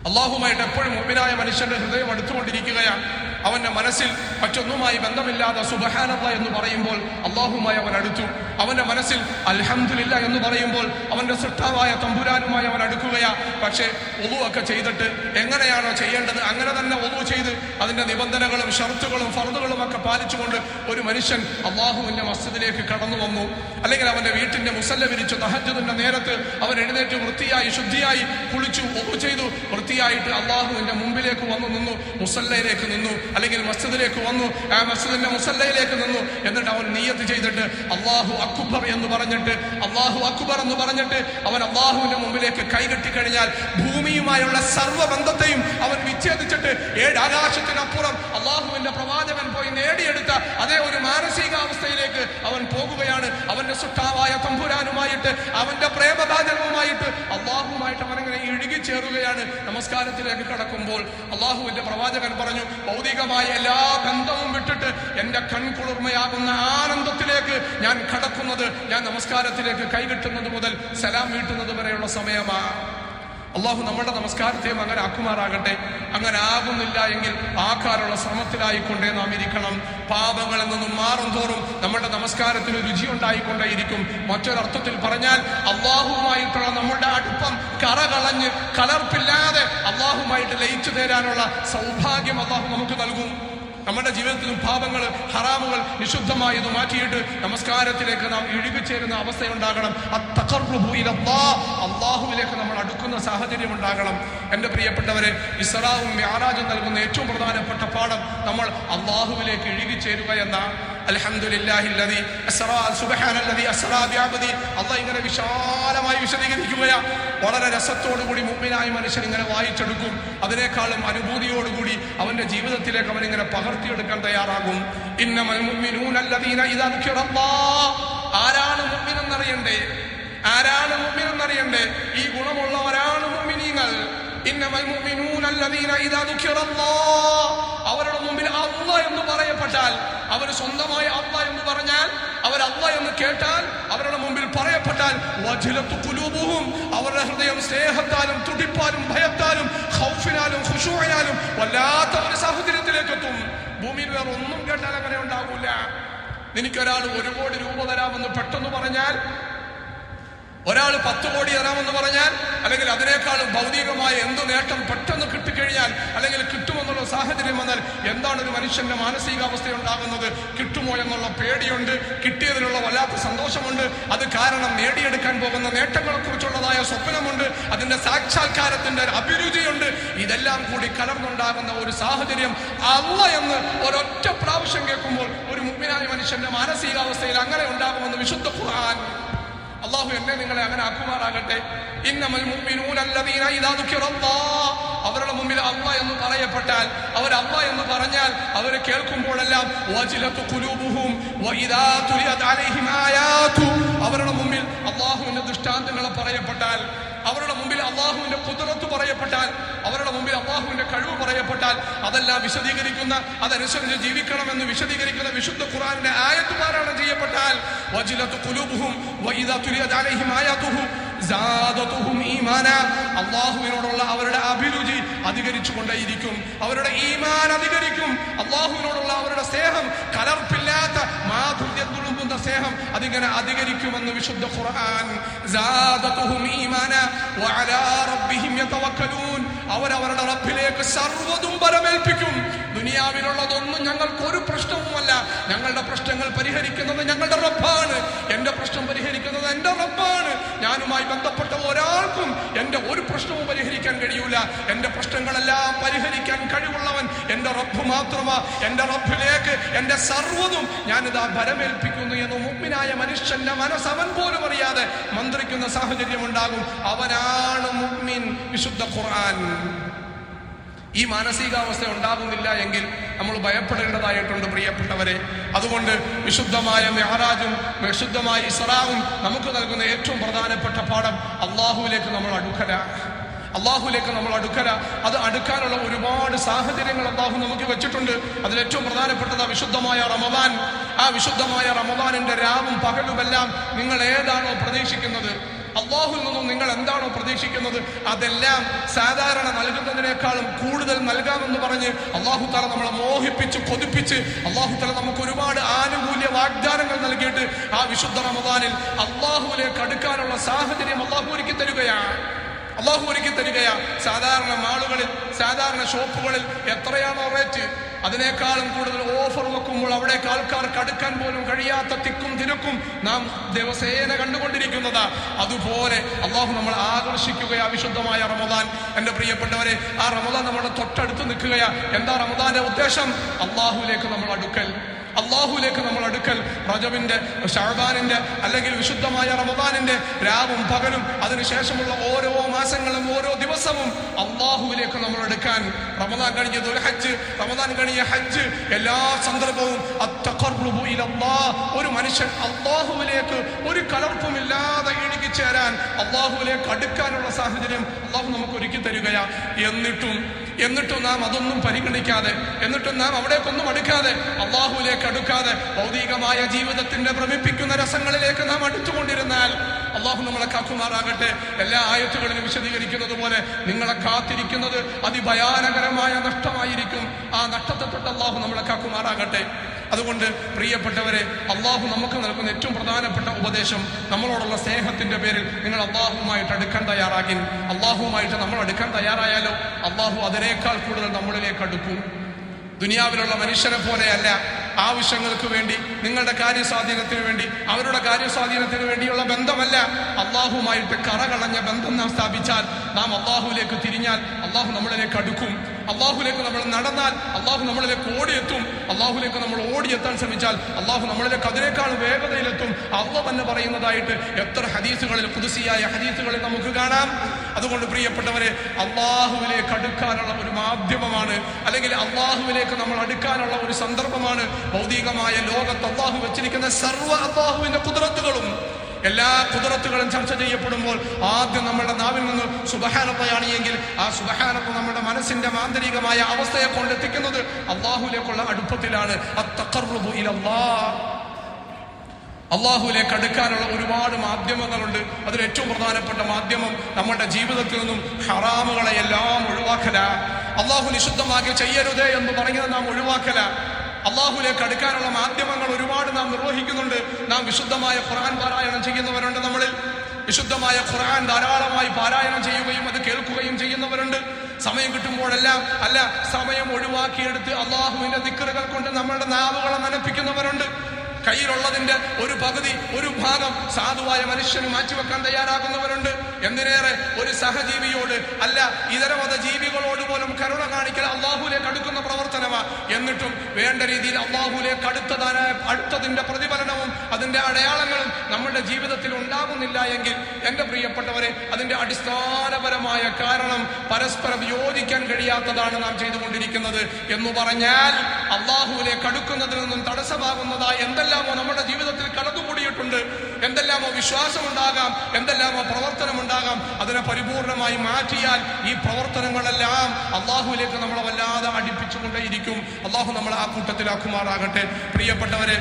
അള്ളാഹുമായിട്ട് എപ്പോഴും മുഅ്മിനായ മനുഷ്യന്റെ ഹൃദയം അടുത്തുകൊണ്ടിരിക്കുകയാണ്. അവന്റെ മനസ്സിൽ മറ്റൊന്നുമായി ബന്ധമില്ലാതെ സുബ്ഹാനല്ലാഹ് എന്ന് പറയുമ്പോൾ അള്ളാഹുമായി അവൻ അടുത്തു. അവന്റെ മനസ്സിൽ അൽഹംദുലില്ലാഹ് എന്ന് പറയുമ്പോൾ അവന്റെ സൃഷ്ടാവായ തമ്പുരാനുമായി അവൻ അടുക്കുകയാ. പക്ഷേ വുളു ഒക്കെ ചെയ്തിട്ട് എങ്ങനെയാണോ ചെയ്യേണ്ടത് അങ്ങനെ തന്നെ വുളു ചെയ്ത് അതിന്റെ നിബന്ധനകളും ഷർത്തുകളും ഫർദുകളും ഒക്കെ പാലിച്ചുകൊണ്ട് ഒരു മനുഷ്യൻ അള്ളാഹുവിന്റെ മസ്ജിദിലേക്ക് കടന്നു വന്നു. അല്ലെങ്കിൽ അവന്റെ വീട്ടിന്റെ മുസല്ല വിരിച്ചു തഹജ്ജുദിന്റെ നേരത്ത് അവൻ എഴുന്നേറ്റ് വൃത്തിയായി ശുദ്ധിയായി കുളിച്ചു ചെയ്തു വൃത്തിയായിട്ട് അള്ളാഹുവിന്റെ മുമ്പിലേക്ക് വന്നു നിന്നു, മുസല്ലയിലേക്ക് നിന്നു, അല്ലെങ്കിൽ മസ്ജിദിലേക്ക് വന്നു, ആ മസ്ജിദിന്റെ മുസല്ലയിലേക്ക് നിന്നു. എന്നിട്ട് അവൻ നിയ്യത്ത് ചെയ്തിട്ട് അള്ളാഹു അക്ബർ എന്ന് പറഞ്ഞിട്ട് അവൻ അള്ളാഹുവിന്റെ മുമ്പിലേക്ക് കൈകെട്ടി കഴിഞ്ഞാൽ ഭൂമിയുമായുള്ള സർവ്വബന്ധത്തെയും അവൻ വിച്ഛേദിച്ചിട്ട് 7 ആകാശത്തിനപ്പുറം അള്ളാഹുവിന്റെ പ്രവാചകൻ പോയി നേടിയെടുത്ത അതേ ഒരു മാനസികാവസ്ഥയിലേക്ക് അവൻ പോകുകയാണ്. അവന്റെ സുട്ടാവായ തമ്പുരാനുമായിട്ട്, അവന്റെ പ്രേമഭാജനവുമായിട്ട്, അള്ളാഹുമായിട്ട് അവനങ്ങനെ ഇഴുകിച്ചേറുകയാണ്. നമസ്കാരത്തിലേക്ക് കടക്കുമ്പോൾ അള്ളാഹുവിന്റെ പ്രവാചകൻ പറഞ്ഞു, ഭൗതികമായ എല്ലാ ബന്ധവും വിട്ടിട്ട് എന്റെ കൺകുളിർമയാകുന്ന ആനന്ദത്തിലേക്ക് ഞാൻ കടക്കുന്നത്, ഞാൻ നമസ്കാരത്തിലേക്ക് കൈകിട്ടുന്നത് മുതൽ സലാം വീട്ടുന്നത് വരെയുള്ള സമയമാണ്. അള്ളാഹു നമ്മുടെ നമസ്കാരത്തെയും അങ്ങനെ ആക്കുമാറാകട്ടെ. അങ്ങനെ ആകുന്നില്ല എങ്കിൽ ആക്കാനുള്ള ശ്രമത്തിലായിക്കൊണ്ടേ നാം ഇരിക്കണം. പാപങ്ങളിൽ നിന്നും മാറും തോറും നമ്മുടെ നമസ്കാരത്തിന് രുചി ഉണ്ടായിക്കൊണ്ടേയിരിക്കും. മറ്റൊരർത്ഥത്തിൽ പറഞ്ഞാൽ അള്ളാഹുമായിട്ടുള്ള നമ്മുടെ അടുപ്പം കറകളഞ്ഞ് കലർപ്പില്ലാതെ അള്ളാഹുമായിട്ട് ലയിച്ചു തരാനുള്ള സൗഭാഗ്യം അള്ളാഹു നമുക്ക് നൽകും. നമ്മുടെ ജീവിതത്തിലും പാപങ്ങൾ, ഹറാമുകൾ, നിഷിദ്ധമായത് മാറ്റിയിട്ട് നമസ്കാരത്തിലേക്ക് നാം ഇഴുകിച്ചേരുന്ന അവസ്ഥയുണ്ടാകണം. അള്ളാഹുവിലേക്ക് നമ്മൾ അടുക്കുന്ന സാഹചര്യം ഉണ്ടാകണം. എന്റെ പ്രിയപ്പെട്ടവരെ, ഇസ്റാഉം മിഅ്റാജും നൽകുന്ന ഏറ്റവും പ്രധാനപ്പെട്ട പാഠം നമ്മൾ അള്ളാഹുവിലേക്ക് ഇഴുകിച്ചേരുക എന്ന. അൽഹംദുലില്ലാഹില്ലദീ അസ്റാ സുബ്ഹാനല്ലദീ അസ്റാ ബിഅബ്ദി. അല്ലാഹ് ഇങ്ങനെ വിശാലമായി വിശദീകരിക്കുകയാ. വളരെ രസത്തോടുകൂടി മുഅ്മിനായ മനുഷ്യൻ ഇങ്ങനെ വായിച്ചെടുക്കും. അതിനേക്കാളും അനുഭൂതിയോടുകൂടി അവന്റെ ജീവിതത്തിലേക്ക് അവൻ ഇങ്ങനെ പകർത്തിയെടുക്കാൻ തയ്യാറാകും. ഇന്നമൽ മുഅ്മിനൂന അല്ലദീന ഇദാ ദുകിറല്ലാഹ്. ആരാണ് മുഅ്മിൻ എന്നറിയണ്ടേ? ഈ ഗുണമുള്ളവരാണ് മുഅ്മിനീങ്ങൾ. ഇന്നമൽ മുഅ്മിനൂന അല്ലദീന ഇദാ ദുകിറല്ലാഹ്. അവരുടെ മുമ്പിൽ അല്ലാഹ് എന്ന് പറയപ്പെട്ടാൽ, അവർ സ്വന്തമായി അല്ലാഹ് എന്ന് പറഞ്ഞാൽ, അവർ അല്ലാഹ് എന്ന് കേട്ടാൽ, അവരുടെ മുമ്പിൽ പറയപ്പെട്ടാൽ, വജിലത്തു ഖുലൂബുഹും, അവരുടെ ഹൃദയം സ്നേഹത്താലും തുടിപ്പാലും ഭയത്താലും ഖൗഫിനാലും ഖുശൂഇനാലും വല്ലാത്ത ഒരു സാഹചര്യത്തിലേക്ക് എത്തും. ഭൂമിയിൽ വേറെ ഒന്നും കേട്ടാൽ അങ്ങനെ ഉണ്ടാകൂല. എനിക്കൊരാൾ 1 കോടി രൂപ തരാമെന്ന് പെട്ടെന്ന് പറഞ്ഞാൽ, ഒരാൾ 10 കോടി തരാമെന്ന് പറഞ്ഞാൽ, അല്ലെങ്കിൽ അതിനേക്കാളും ഭൗതികമായ എന്ത് നേട്ടം പെട്ടെന്ന് കിട്ടിക്കഴിഞ്ഞാൽ, അല്ലെങ്കിൽ കിട്ടുമെന്നുള്ള സാഹചര്യം വന്നാൽ എന്താണ് ഒരു മനുഷ്യന്റെ മാനസികാവസ്ഥ ഉണ്ടാകുന്നത്? കിട്ടുമോ എന്നുള്ള പേടിയുണ്ട്, കിട്ടിയതിലുള്ള വല്ലാത്ത സന്തോഷമുണ്ട്, അത് കാരണം നേടിയെടുക്കാൻ പോകുന്ന നേട്ടങ്ങളെ കുറിച്ചുള്ളതായ സ്വപ്നമുണ്ട്, അതിന്റെ സാക്ഷാത്കാരത്തിന്റെ അഭിരുചിയുണ്ട്. ഇതെല്ലാം കൂടി കലർന്നുണ്ടാകുന്ന ഒരു സാഹചര്യം അല്ലാഹ് എന്ന് ഒരൊറ്റ പ്രാവശ്യം കേൾക്കുമ്പോൾ ഒരു മുഅ്മിനായ മനുഷ്യന്റെ മാനസികാവസ്ഥയിൽ അങ്ങനെ ഉണ്ടാകുമെന്ന് വിശുദ്ധ ഖുർആൻ. അള്ളാഹു എന്നെ നിങ്ങളെ അങ്ങനെ ആക്കുമാറാകട്ടെ. ഇന്നമൽ മുഅ്മിനൂന അല്ലദീന ഇദാ ദുകിറല്ലാഹ്. അവരുടെ മുമ്പിൽ അല്ലാഹ് എന്ന് പറയപ്പെട്ടാൽ, അവർ അല്ലാഹ് എന്ന് പറഞ്ഞാൽ, അവർ കേൾക്കുമ്പോഴെല്ലാം വജിലത്തു ഖുലൂബുഹും വഇദാ തുലിയത് അലൈഹിം ആയാതു. അവരുടെ മുമ്പിൽ അള്ളാഹുവിന്റെ ദൃഷ്ടാന്തങ്ങൾ പറയപ്പെട്ടാൽ, അവരുടെ മുമ്പിൽ അള്ളാഹുവിന്റെ ഖുദ്റത്ത് പറയപ്പെട്ടാൽ, അവരുടെ മുമ്പിൽ അള്ളാഹുവിന്റെ കഴിവ് പറയപ്പെട്ടാൽ, അതെല്ലാം വിശദീകരിക്കുന്ന, അതനുസരിച്ച് ജീവിക്കണമെന്ന് വിശദീകരിക്കുന്ന വിശുദ്ധ ഖുർആനിന്റെ ആയത്ത് പാരായണം ചെയ്യപ്പെട്ടാൽ, വജിലത്തു ഖുലൂബുഹും വഇദാ തുലിയത് അലൈഹിം ആയാതുഹു സാദതുഹും ഈമാന. അള്ളാഹുവിനോടുള്ള അവരുടെ അഭിരുചി അധികരിച്ചു കൊണ്ടേയിരിക്കും, അവരുടെ ഈമാൻ അധികരിക്കും. അള്ളാഹുവിനോടുള്ള അവരുടെ സ്നേഹം, കലർപ്പില്ലാത്ത മാധുര്യം തുളുമ്പുന്ന സ്നേഹം, അതിങ്ങനെ അധികരിക്കുമെന്ന് വിശുദ്ധ ഖുർആൻ. സാദതുഹും ഈമാന വഅലാ റബ്ബിഹിം യതവക്കലൂൻ. അവരവരുടെ റബ്ബിലേക്ക് സർവ്വതും ബലമേൽപ്പിക്കും. ദുനിയാവിലുള്ളതൊന്നും ഞങ്ങൾക്കൊരു പ്രശ്നവുമല്ല, ഞങ്ങളുടെ പ്രശ്നങ്ങൾ പരിഹരിക്കുന്നത് ഞങ്ങളുടെ റബ്ബാണ്. എന്റെ പ്രശ്നം പരിഹരിക്കുന്നത് എന്റെ റബ്ബാണ്. ഞാനുമായി ബന്ധപ്പെട്ട ഒരാൾക്കും എന്റെ ഒരു പ്രശ്നവും പരിഹരിക്കാൻ കഴിയൂല. എന്റെ പ്രശ്നങ്ങളെല്ലാം പരിഹരിക്കാൻ കഴിവുള്ളവൻ എന്റെ റബ്ബ് മാത്രമാ. എന്റെ റബ്ബിലേക്ക് എന്റെ സർവ്വതും ഞാനിതാ ബലമേൽപ്പിക്കുന്നു എന്ന് മുഅ്മിനായ മനുഷ്യന്റെ മനസ്സ് അവൻ പോലും അറിയാതെ മന്ത്രിക്കുന്ന സാഹചര്യം ഉണ്ടാകും. അവനാണ് മുഅ്മിൻ. വിശുദ്ധ ഖുർആൻ. ഈ മാനസികാവസ്ഥ ഉണ്ടാകുന്നില്ല എങ്കിൽ നമ്മൾ ഭയപ്പെടേണ്ടതായിട്ടുണ്ട് പ്രിയപ്പെട്ടവരെ. അതുകൊണ്ട് വിശുദ്ധമായ മിഅ്റാജും വിശുദ്ധമായ ഇസ്റാഉം നമുക്ക് നൽകുന്ന ഏറ്റവും പ്രധാനപ്പെട്ട പാഠം അള്ളാഹുവിലേക്ക് നമ്മൾ അടുക്കല. അത് അടുക്കാനുള്ള ഒരുപാട് സാഹചര്യങ്ങൾ അള്ളാഹു നമുക്ക് വെച്ചിട്ടുണ്ട്. അതിലേറ്റവും പ്രധാനപ്പെട്ടത് വിശുദ്ധമായ റമദാൻ. ആ വിശുദ്ധമായ റമദാനിന്റെ രാവും പകലുമെല്ലാം നിങ്ങൾ ഏതാണോ പ്രതീക്ഷിക്കുന്നത്, അള്ളാഹുവിൽ നിന്നും നിങ്ങൾ എന്താണോ പ്രതീക്ഷിക്കുന്നത്, അതെല്ലാം സാധാരണ നൽകുന്നതിനേക്കാളും കൂടുതൽ നൽകാമെന്ന് പറഞ്ഞ് അള്ളാഹു തആല നമ്മളെ മോഹിപ്പിച്ച് കൊതിപ്പിച്ച് അള്ളാഹു തആല നമുക്ക് ഒരുപാട് ആനുകൂല്യ വാഗ്ദാനങ്ങൾ നൽകിയിട്ട് ആ വിശുദ്ധ റമദാനിൽ അള്ളാഹുവിലേക്ക് അടുക്കാനുള്ള സാഹചര്യം അള്ളാഹു ഒരുക്കി തരികയാണ്. സാധാരണ മാളുകളിൽ, സാധാരണ ഷോപ്പുകളിൽ എത്രയാണോ റേറ്റ്, അതിനേക്കാളും കൂടുതൽ ഓഫർ വെക്കുമ്പോൾ അവിടേക്ക് ആൾക്കാർക്ക് അടുക്കാൻ പോലും കഴിയാത്ത തിക്കും തിരക്കും നാം ദിവസേന കണ്ടുകൊണ്ടിരിക്കുന്നതാ. അതുപോലെ അള്ളാഹു നമ്മൾ ആകർഷിക്കുകയാ വിശുദ്ധമായ റമദാൻ. എന്റെ പ്രിയപ്പെട്ടവരെ, ആ റമദാൻ നമ്മുടെ തൊട്ടടുത്ത് നിൽക്കുകയാ. എന്താ റമദാന്റെ ഉദ്ദേശം? അള്ളാഹുവിലേക്ക് നമ്മൾ അടുക്കൽ, അള്ളാഹുലേക്ക് നമ്മൾ അടുക്കൽ. റജബിന്റെ, ശഅബാനിന്റെ അല്ലെങ്കിൽ വിശുദ്ധമായ റമദാനിന്റെ രാവും പകലും അതിനുശേഷമുള്ള ഓരോ മാസങ്ങളും ഓരോ ദിവസവും അള്ളാഹുവിലേക്ക് നമ്മൾ എടുക്കാൻ. റമദാൻ കഴിഞ്ഞ ദുൽഹജ്ജ്, റമദാൻ കഴിഞ്ഞ ഹജ്ജ്, എല്ലാ സന്ദർഭവും അത്തഖർറുബു ഇലല്ലാഹ്. ഒരു മനുഷ്യൻ അള്ളാഹുവിലേക്ക് ഒരു കലർപ്പുമില്ലാതെ ഇഴുകിച്ചേരാൻ, അള്ളാഹുവിലേക്ക് അടുക്കാനുള്ള സാഹചര്യം അള്ളാഹു നമുക്ക് ഒരുക്കി തരികയാ. എന്നിട്ടും നാം അതൊന്നും പരിഗണിക്കാതെ, എന്നിട്ടും നാം അവിടേക്കൊന്നും അടുക്കാതെ, അള്ളാഹുവിലേക്ക് അടുക്കാതെ ഭൗതികമായ ജീവിതത്തിന്റെ ഭ്രമിപ്പിക്കുന്ന രസങ്ങളിലേക്ക് നാം അടുത്തുകൊണ്ടിരുന്നാൽ അള്ളാഹു നമ്മളെ കാക്കുമാറാകട്ടെ. എല്ലാ ആയത്തുകളിലും വിശദീകരിക്കുന്നത് പോലെ നിങ്ങളെ കാത്തിരിക്കുന്നത് അതിഭയാനകരമായ നഷ്ടമായിരിക്കും. ആ നഷ്ടത്തെ തൊട്ട് അള്ളാഹു നമ്മളെ കാക്കുമാറാകട്ടെ. അതുകൊണ്ട് പ്രിയപ്പെട്ടവരെ, അള്ളാഹു നമുക്ക് നൽകുന്ന ഏറ്റവും പ്രധാനപ്പെട്ട ഉപദേശം, നമ്മളോടുള്ള സ്നേഹത്തിന്റെ പേരിൽ നിങ്ങൾ അള്ളാഹുമായിട്ട് അടുക്കാൻ തയ്യാറാക്കി. അള്ളാഹുമായിട്ട് നമ്മൾ അടുക്കാൻ തയ്യാറായാലോ അള്ളാഹു അതിനേക്കാൾ കൂടുതൽ നമ്മളിലേക്ക് അടുക്കും. ദുനിയാവിലുള്ള മനുഷ്യരെ പോലെയല്ല. ആവശ്യങ്ങൾക്ക് വേണ്ടി, നിങ്ങളുടെ കാര്യസ്വാധീനത്തിന് വേണ്ടി, അവരുടെ കാര്യസ്വാധീനത്തിന് വേണ്ടിയുള്ള ബന്ധമല്ല. അള്ളാഹുമായിട്ട് കറകളഞ്ഞ ബന്ധം നാം സ്ഥാപിച്ചാൽ, നാം അള്ളാഹുവിലേക്ക് തിരിഞ്ഞാൽ അള്ളാഹു നമ്മളിലേക്ക് അടുക്കും. അള്ളാഹുലേക്ക് നമ്മൾ നടന്നാൽ അള്ളാഹു നമ്മളിലേക്ക് ഓടിയെത്തും. അള്ളാഹുലേക്ക് നമ്മൾ ഓടിയെത്താൻ ശ്രമിച്ചാൽ അള്ളാഹു നമ്മളിലേക്ക് അതിനേക്കാൾ വേഗതയിലെത്തും. അള്ളാഹു തന്നെ പറയുന്നതായിട്ട് എത്ര ഹദീസുകളിൽ, ഖുദ്സിയായ ഹദീസുകളിൽ നമുക്ക് കാണാം. അതുകൊണ്ട് പ്രിയപ്പെട്ടവരെ, അള്ളാഹുവിലേക്ക് അടുക്കാനുള്ള ഒരു മാധ്യമമാണ്, അല്ലെങ്കിൽ അള്ളാഹുവിലേക്ക് നമ്മൾ അടുക്കാനുള്ള ഒരു സന്ദർഭമാണ് ഭൗതികമായ ലോകത്ത് അള്ളാഹു വെച്ചിരിക്കുന്ന സർവ്വ അള്ളാഹുവിന്റെ ഖുദ്റത്തുകളും. എല്ലാ ഖുദ്റത്തുകളും ചർച്ച ചെയ്യപ്പെടുമ്പോൾ ആദ്യം നമ്മുടെ നാവിൽ നിന്ന് സുബ്ഹാനല്ലാഹ് എങ്കിൽ ആ സുബ്ഹാനല്ലാഹ് നമ്മുടെ മനസ്സിന്റെ മാന്തരികമായ അവസ്ഥയെ കൊണ്ടെത്തിക്കുന്നത് അള്ളാഹുവിലേക്കുള്ള അടുപ്പത്തിലാണ്. അത്തഖർറുബു ഇലല്ലാഹ്. അള്ളാഹുവിലേക്ക് അടുക്കാനുള്ള ഒരുപാട് മാധ്യമങ്ങളുണ്ട്. അതിൽ ഏറ്റവും പ്രധാനപ്പെട്ട മാധ്യമം നമ്മുടെ ജീവിതത്തിൽ നിന്നും ഹറാമുകളെ എല്ലാം ഒഴിവാക്കല. അള്ളാഹു നിഷിദ്ധമാക്കി ചെയ്യരുതേ എന്ന് പറയുന്നത് നാം ഒഴിവാക്കല. അള്ളാഹുലേക്ക് അടുക്കാനുള്ള മാധ്യമങ്ങൾ ഒരുപാട് നാം നിർവഹിക്കുന്നുണ്ട്. നാം വിശുദ്ധമായ ഖുർആൻ പാരായണം ചെയ്യുന്നവരുണ്ട്. നമ്മളിൽ വിശുദ്ധമായ ഖുർആൻ ധാരാളമായി പാരായണം ചെയ്യുകയും അത് കേൾക്കുകയും ചെയ്യുന്നവരുണ്ട്. സമയം കിട്ടുമ്പോഴെല്ലാം സമയം ഒഴിവാക്കിയെടുത്ത് അള്ളാഹുവിന്റെ ദിക്റുകൾ കൊണ്ട് നമ്മളുടെ നാവുകളെ നനപ്പിക്കുന്നവരുണ്ട്. കയ്യിലുള്ളതിന്റെ ഒരു പകുതി, ഒരു ഭാഗം സാധുവായ മനുഷ്യന് മാറ്റിവെക്കാൻ തയ്യാറാകുന്നവരുണ്ട്. എന്തിനേറെ ഒരു സഹജീവിയോട്, ഇതര മത ജീവികളോട് പോലും കരുണ കാണിക്കൽ അള്ളാഹുലേക്ക് അടുക്കുന്ന പ്രവർത്തനമാ. എന്നിട്ടും വേണ്ട രീതിയിൽ അള്ളാഹുലേക്ക് അടുത്തതിന്റെ പ്രതിഫലനവും അതിന്റെ അടയാളങ്ങളും നമ്മുടെ ജീവിതത്തിൽ ഉണ്ടാകുന്നില്ല എങ്കിൽ എന്റെ പ്രിയപ്പെട്ടവരെ, അതിന്റെ അടിസ്ഥാനപരമായ കാരണം പരസ്പരം യോജിക്കാൻ കഴിയാത്തതാണ് നാം ചെയ്തുകൊണ്ടിരിക്കുന്നത് എന്ന് പറഞ്ഞാൽ അള്ളാഹുലേക്ക് അടുക്കുന്നതിൽ നിന്നും തടസ്സമാകുന്നതായ എന്തെല്ലാമോ നമ്മുടെ ജീവിതത്തിൽ കടന്നുകൂടിയിട്ടുണ്ട്, എന്തെല്ലാമോ വിശ്വാസമുണ്ടാകാം, എന്തെല്ലാമോ പ്രവർത്തനമുണ്ടാകാം, അതിനെ പരിപൂർണമായി മാറ്റിയാൽ ഈ പ്രവർത്തനങ്ങളെല്ലാം അള്ളാഹുവിലേക്ക് നമ്മളെ വല്ലാതെ അടുപ്പിച്ചുകൊണ്ടേയിരിക്കും. അള്ളാഹു നമ്മളെ ആ കൂട്ടത്തിലാക്കുമാറാകട്ടെ. പ്രിയപ്പെട്ടവരെ,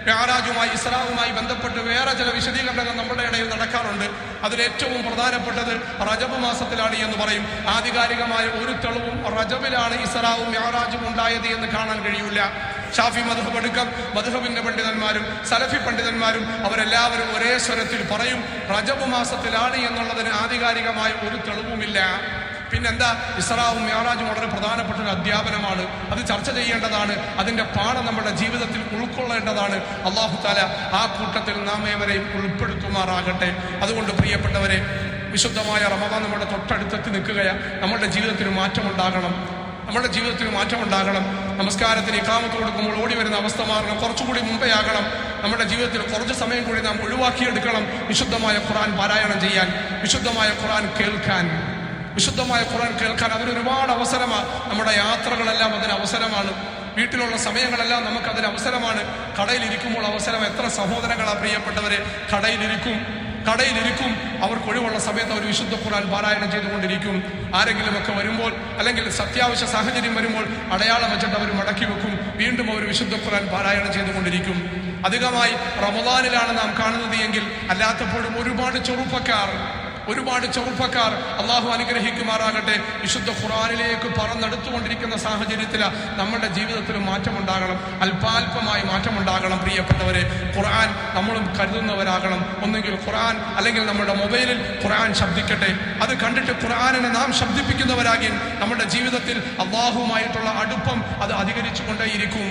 മിഅ്റാജുമായി, ഇസ്രാവുമായി ബന്ധപ്പെട്ട് വേറെ ചില വിശദീകരണങ്ങൾ നമ്മുടെ ഇടയിൽ നടക്കാറുണ്ട്. അതിലേറ്റവും പ്രധാനപ്പെട്ടത് റജബ് മാസത്തിലാണ് എന്ന് പറയും. ആധികാരികമായ ഒരു തെളിവും റജബിലാണ് ഇസ്രാവും മിഅ്റാജും ഉണ്ടായത് എന്ന് കാണാൻ കഴിയില്ല. ഷാഫി മദ്ഹബ് അടക്കം മദ്ഹബിന്റെ പണ്ഡിതന്മാരും സലഫി പണ്ഡിതന്മാരും അവരെല്ലാവരും ഒരേ സ്വരത്തിൽ പറയും റജബ് മാസത്തിലാണ് എന്നുള്ളതിന് ആധികാരികമായ ഒരു തെളിവുമില്ല. പിന്നെന്താ, ഇസ്രാവും മിഅ്റാജും വളരെ പ്രധാനപ്പെട്ട ഒരു അധ്യാപനമാണ്. അത് ചർച്ച ചെയ്യേണ്ടതാണ്. അതിന്റെ പാഠം നമ്മുടെ ജീവിതത്തിൽ ഉൾക്കൊള്ളേണ്ടതാണ്. അല്ലാഹു തആല ആ കൂട്ടത്തിൽ നാം ഏവരെയും ഉൾപ്പെടുത്തുമാറാകട്ടെ. അതുകൊണ്ട് പ്രിയപ്പെട്ടവരെ, വിശുദ്ധമായ റമദാൻ നമ്മുടെ തൊട്ടടുത്തെത്തി നിൽക്കുകയാണ്. നമ്മുടെ ജീവിതത്തിന് മാറ്റമുണ്ടാകണം. നമസ്കാരത്തിന് ഇഖാമത്ത് കൊടുക്കുമ്പോൾ ഓടി വരുന്ന അവസ്ഥ മാറണം. കുറച്ചുകൂടി മുമ്പേ ആകണം. നമ്മുടെ ജീവിതത്തിൽ കുറച്ച് സമയം കൂടി നാം ഒഴിവാക്കിയെടുക്കണം വിശുദ്ധമായ ഖുർആൻ പാരായണം ചെയ്യാൻ, വിശുദ്ധമായ ഖുർആൻ കേൾക്കാൻ. അതിനൊരുപാട് അവസരമാണ്. നമ്മുടെ യാത്രകളെല്ലാം അതിന് അവസരമാണ്. വീട്ടിലുള്ള സമയങ്ങളെല്ലാം നമുക്കതിന് അവസരമാണ്. കടയിലിരിക്കുമ്പോൾ അവസരം. എത്ര സഹോദരങ്ങളാ പ്രിയപ്പെട്ടവരെ കടയിലിരിക്കും. അവർക്ക് ഒഴിവുള്ള സമയത്ത് അവർ വിശുദ്ധ ഖുർആൻ പാരായണം ചെയ്തുകൊണ്ടിരിക്കും. ആരെങ്കിലുമൊക്കെ വരുമ്പോൾ, അല്ലെങ്കിൽ അത്യാവശ്യ സാഹചര്യം വരുമ്പോൾ അടയാളം വെച്ചിട്ട് അവർ മടക്കി വെക്കും. വീണ്ടും അവർ വിശുദ്ധ ഖുർആൻ പാരായണം ചെയ്തുകൊണ്ടിരിക്കും. അധികമായി റമദാനിലാണ് നാം കാണുന്നത് എങ്കിൽ അല്ലാത്തപ്പോഴും ഒരുപാട് ഒരുപാട് ചെറുപ്പക്കാർ അള്ളാഹു അനുഗ്രഹിക്കുമാറാകട്ടെ വിശുദ്ധ ഖുർആനിലേക്ക് പറന്നെടുത്തുകൊണ്ടിരിക്കുന്ന സാഹചര്യത്തിൽ നമ്മുടെ ജീവിതത്തിൽ മാറ്റമുണ്ടാകണം, അല്പാൽപമായി മാറ്റമുണ്ടാകണം. പ്രിയപ്പെട്ടവരെ, ഖുർആൻ നമ്മളും കരുതുന്നവരാകണം. ഒന്നെങ്കിൽ ഖുർആൻ അല്ലെങ്കിൽ നമ്മുടെ മൊബൈലിൽ ഖുർആൻ ശബ്ദിക്കട്ടെ. അത് കണ്ടിട്ട് ഖുർആനിനെ നാം ശബ്ദിപ്പിക്കുന്നവരാകി നമ്മുടെ ജീവിതത്തിൽ അള്ളാഹുമായിട്ടുള്ള അടുപ്പം അത് അധികരിച്ചു കൊണ്ടേയിരിക്കും.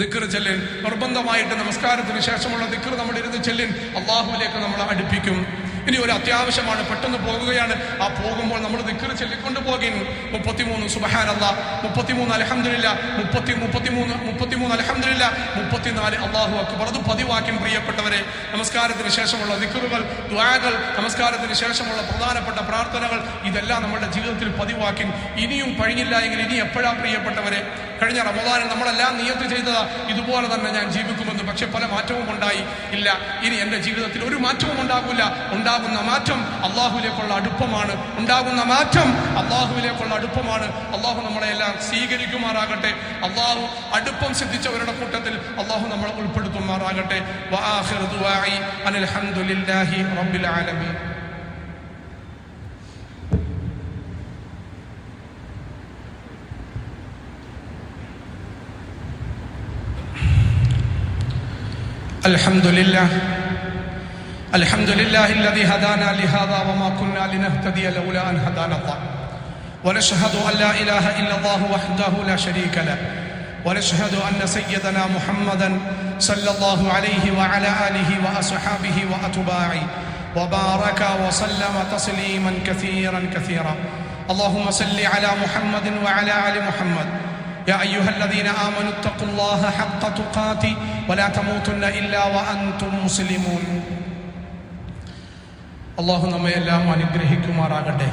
ദിക്ർ ചെല്ലിൻ, നിർബന്ധമായിട്ട് നമസ്കാരത്തിന് ശേഷമുള്ള ദിക്ർ നമ്മൾ ഇരുന്ന് ചെല്ലിൻ, അള്ളാഹുവിലേക്ക് നമ്മളെ അടുപ്പിക്കും. ഇനി ഒരു അത്യാവശ്യമാണ്, പെട്ടെന്ന് പോകുകയാണ്, ആ പോകുമ്പോൾ നമ്മൾ ദിക്ർ ചൊല്ലിക്കൊണ്ട് പോകിൻ. 33 സുബ്ഹാനല്ലാഹ്, 33 അൽഹംദുലില്ലാഹ്, 33 അൽഹംദുലില്ലാഹ്, 34 അല്ലാഹു അക്ബർ. അത് പതിവാക്കിൻ പ്രിയപ്പെട്ടവരെ. നമസ്കാരത്തിന് ശേഷമുള്ള ദിക്റുകൾ, ദുആകൾ, നമസ്കാരത്തിന് ശേഷമുള്ള പ്രധാനപ്പെട്ട പ്രാർത്ഥനകൾ, ഇതെല്ലാം നമ്മുടെ ജീവിതത്തിൽ പതിവാക്കിൻ. ഇനിയും കഴിഞ്ഞില്ല എങ്കിൽ ഇനി എപ്പോഴാ പ്രിയപ്പെട്ടവരെ? കഴിഞ്ഞ റമദാനിൽ നമ്മളെല്ലാം നിയത്ത് ചെയ്തതാ ഇതുപോലെ തന്നെ ഞാൻ ജീവിക്കുമെന്ന്. പക്ഷെ പല മാറ്റവും ഉണ്ടായി ഇല്ല. ഇനി എൻ്റെ ജീവിതത്തിൽ ഒരു മാറ്റവും ഉണ്ടാകില്ല. ഉണ്ടാകുന്ന മാറ്റം അള്ളാഹുവിലേക്കുള്ള അടുപ്പമാണ്. ഉണ്ടാകുന്ന മാറ്റം അള്ളാഹുവിലേക്കുള്ള അടുപ്പമാണ്. അള്ളാഹു നമ്മളെ എല്ലാം സ്വീകരിക്കുമാറാകട്ടെ. അള്ളാഹു അടുപ്പം സിദ്ധിച്ചവരുടെ കൂട്ടത്തിൽ അള്ളാഹു നമ്മളെ ഉൾപ്പെടുത്തുമാറാകട്ടെ. വആഖിറു ദുആഇ അനിൽ ഹംദുലില്ലാഹി റബ്ബിൽ ആലമീൻ. الحمد لله الذي هدانا لهذا وما كنا لنهتدي لولا أن هدانا الله ونشهد أن لا إله إلا الله وحده لا شريك له ونشهد أن سيدنا محمدا صلى الله عليه وعلى آله وأصحابه وأتباعه وبارك وسلم تسليما كثيرا كثيرا. اللهم صل على محمد وعلى آل محمد. يا أيها الذين آمنوا اتقوا الله حق تقاته ولا تموتن إلا وأنتم مسلمون. അള്ളാഹു നമ്മയെല്ലാം അനുഗ്രഹിക്കുമാറാകട്ടെ.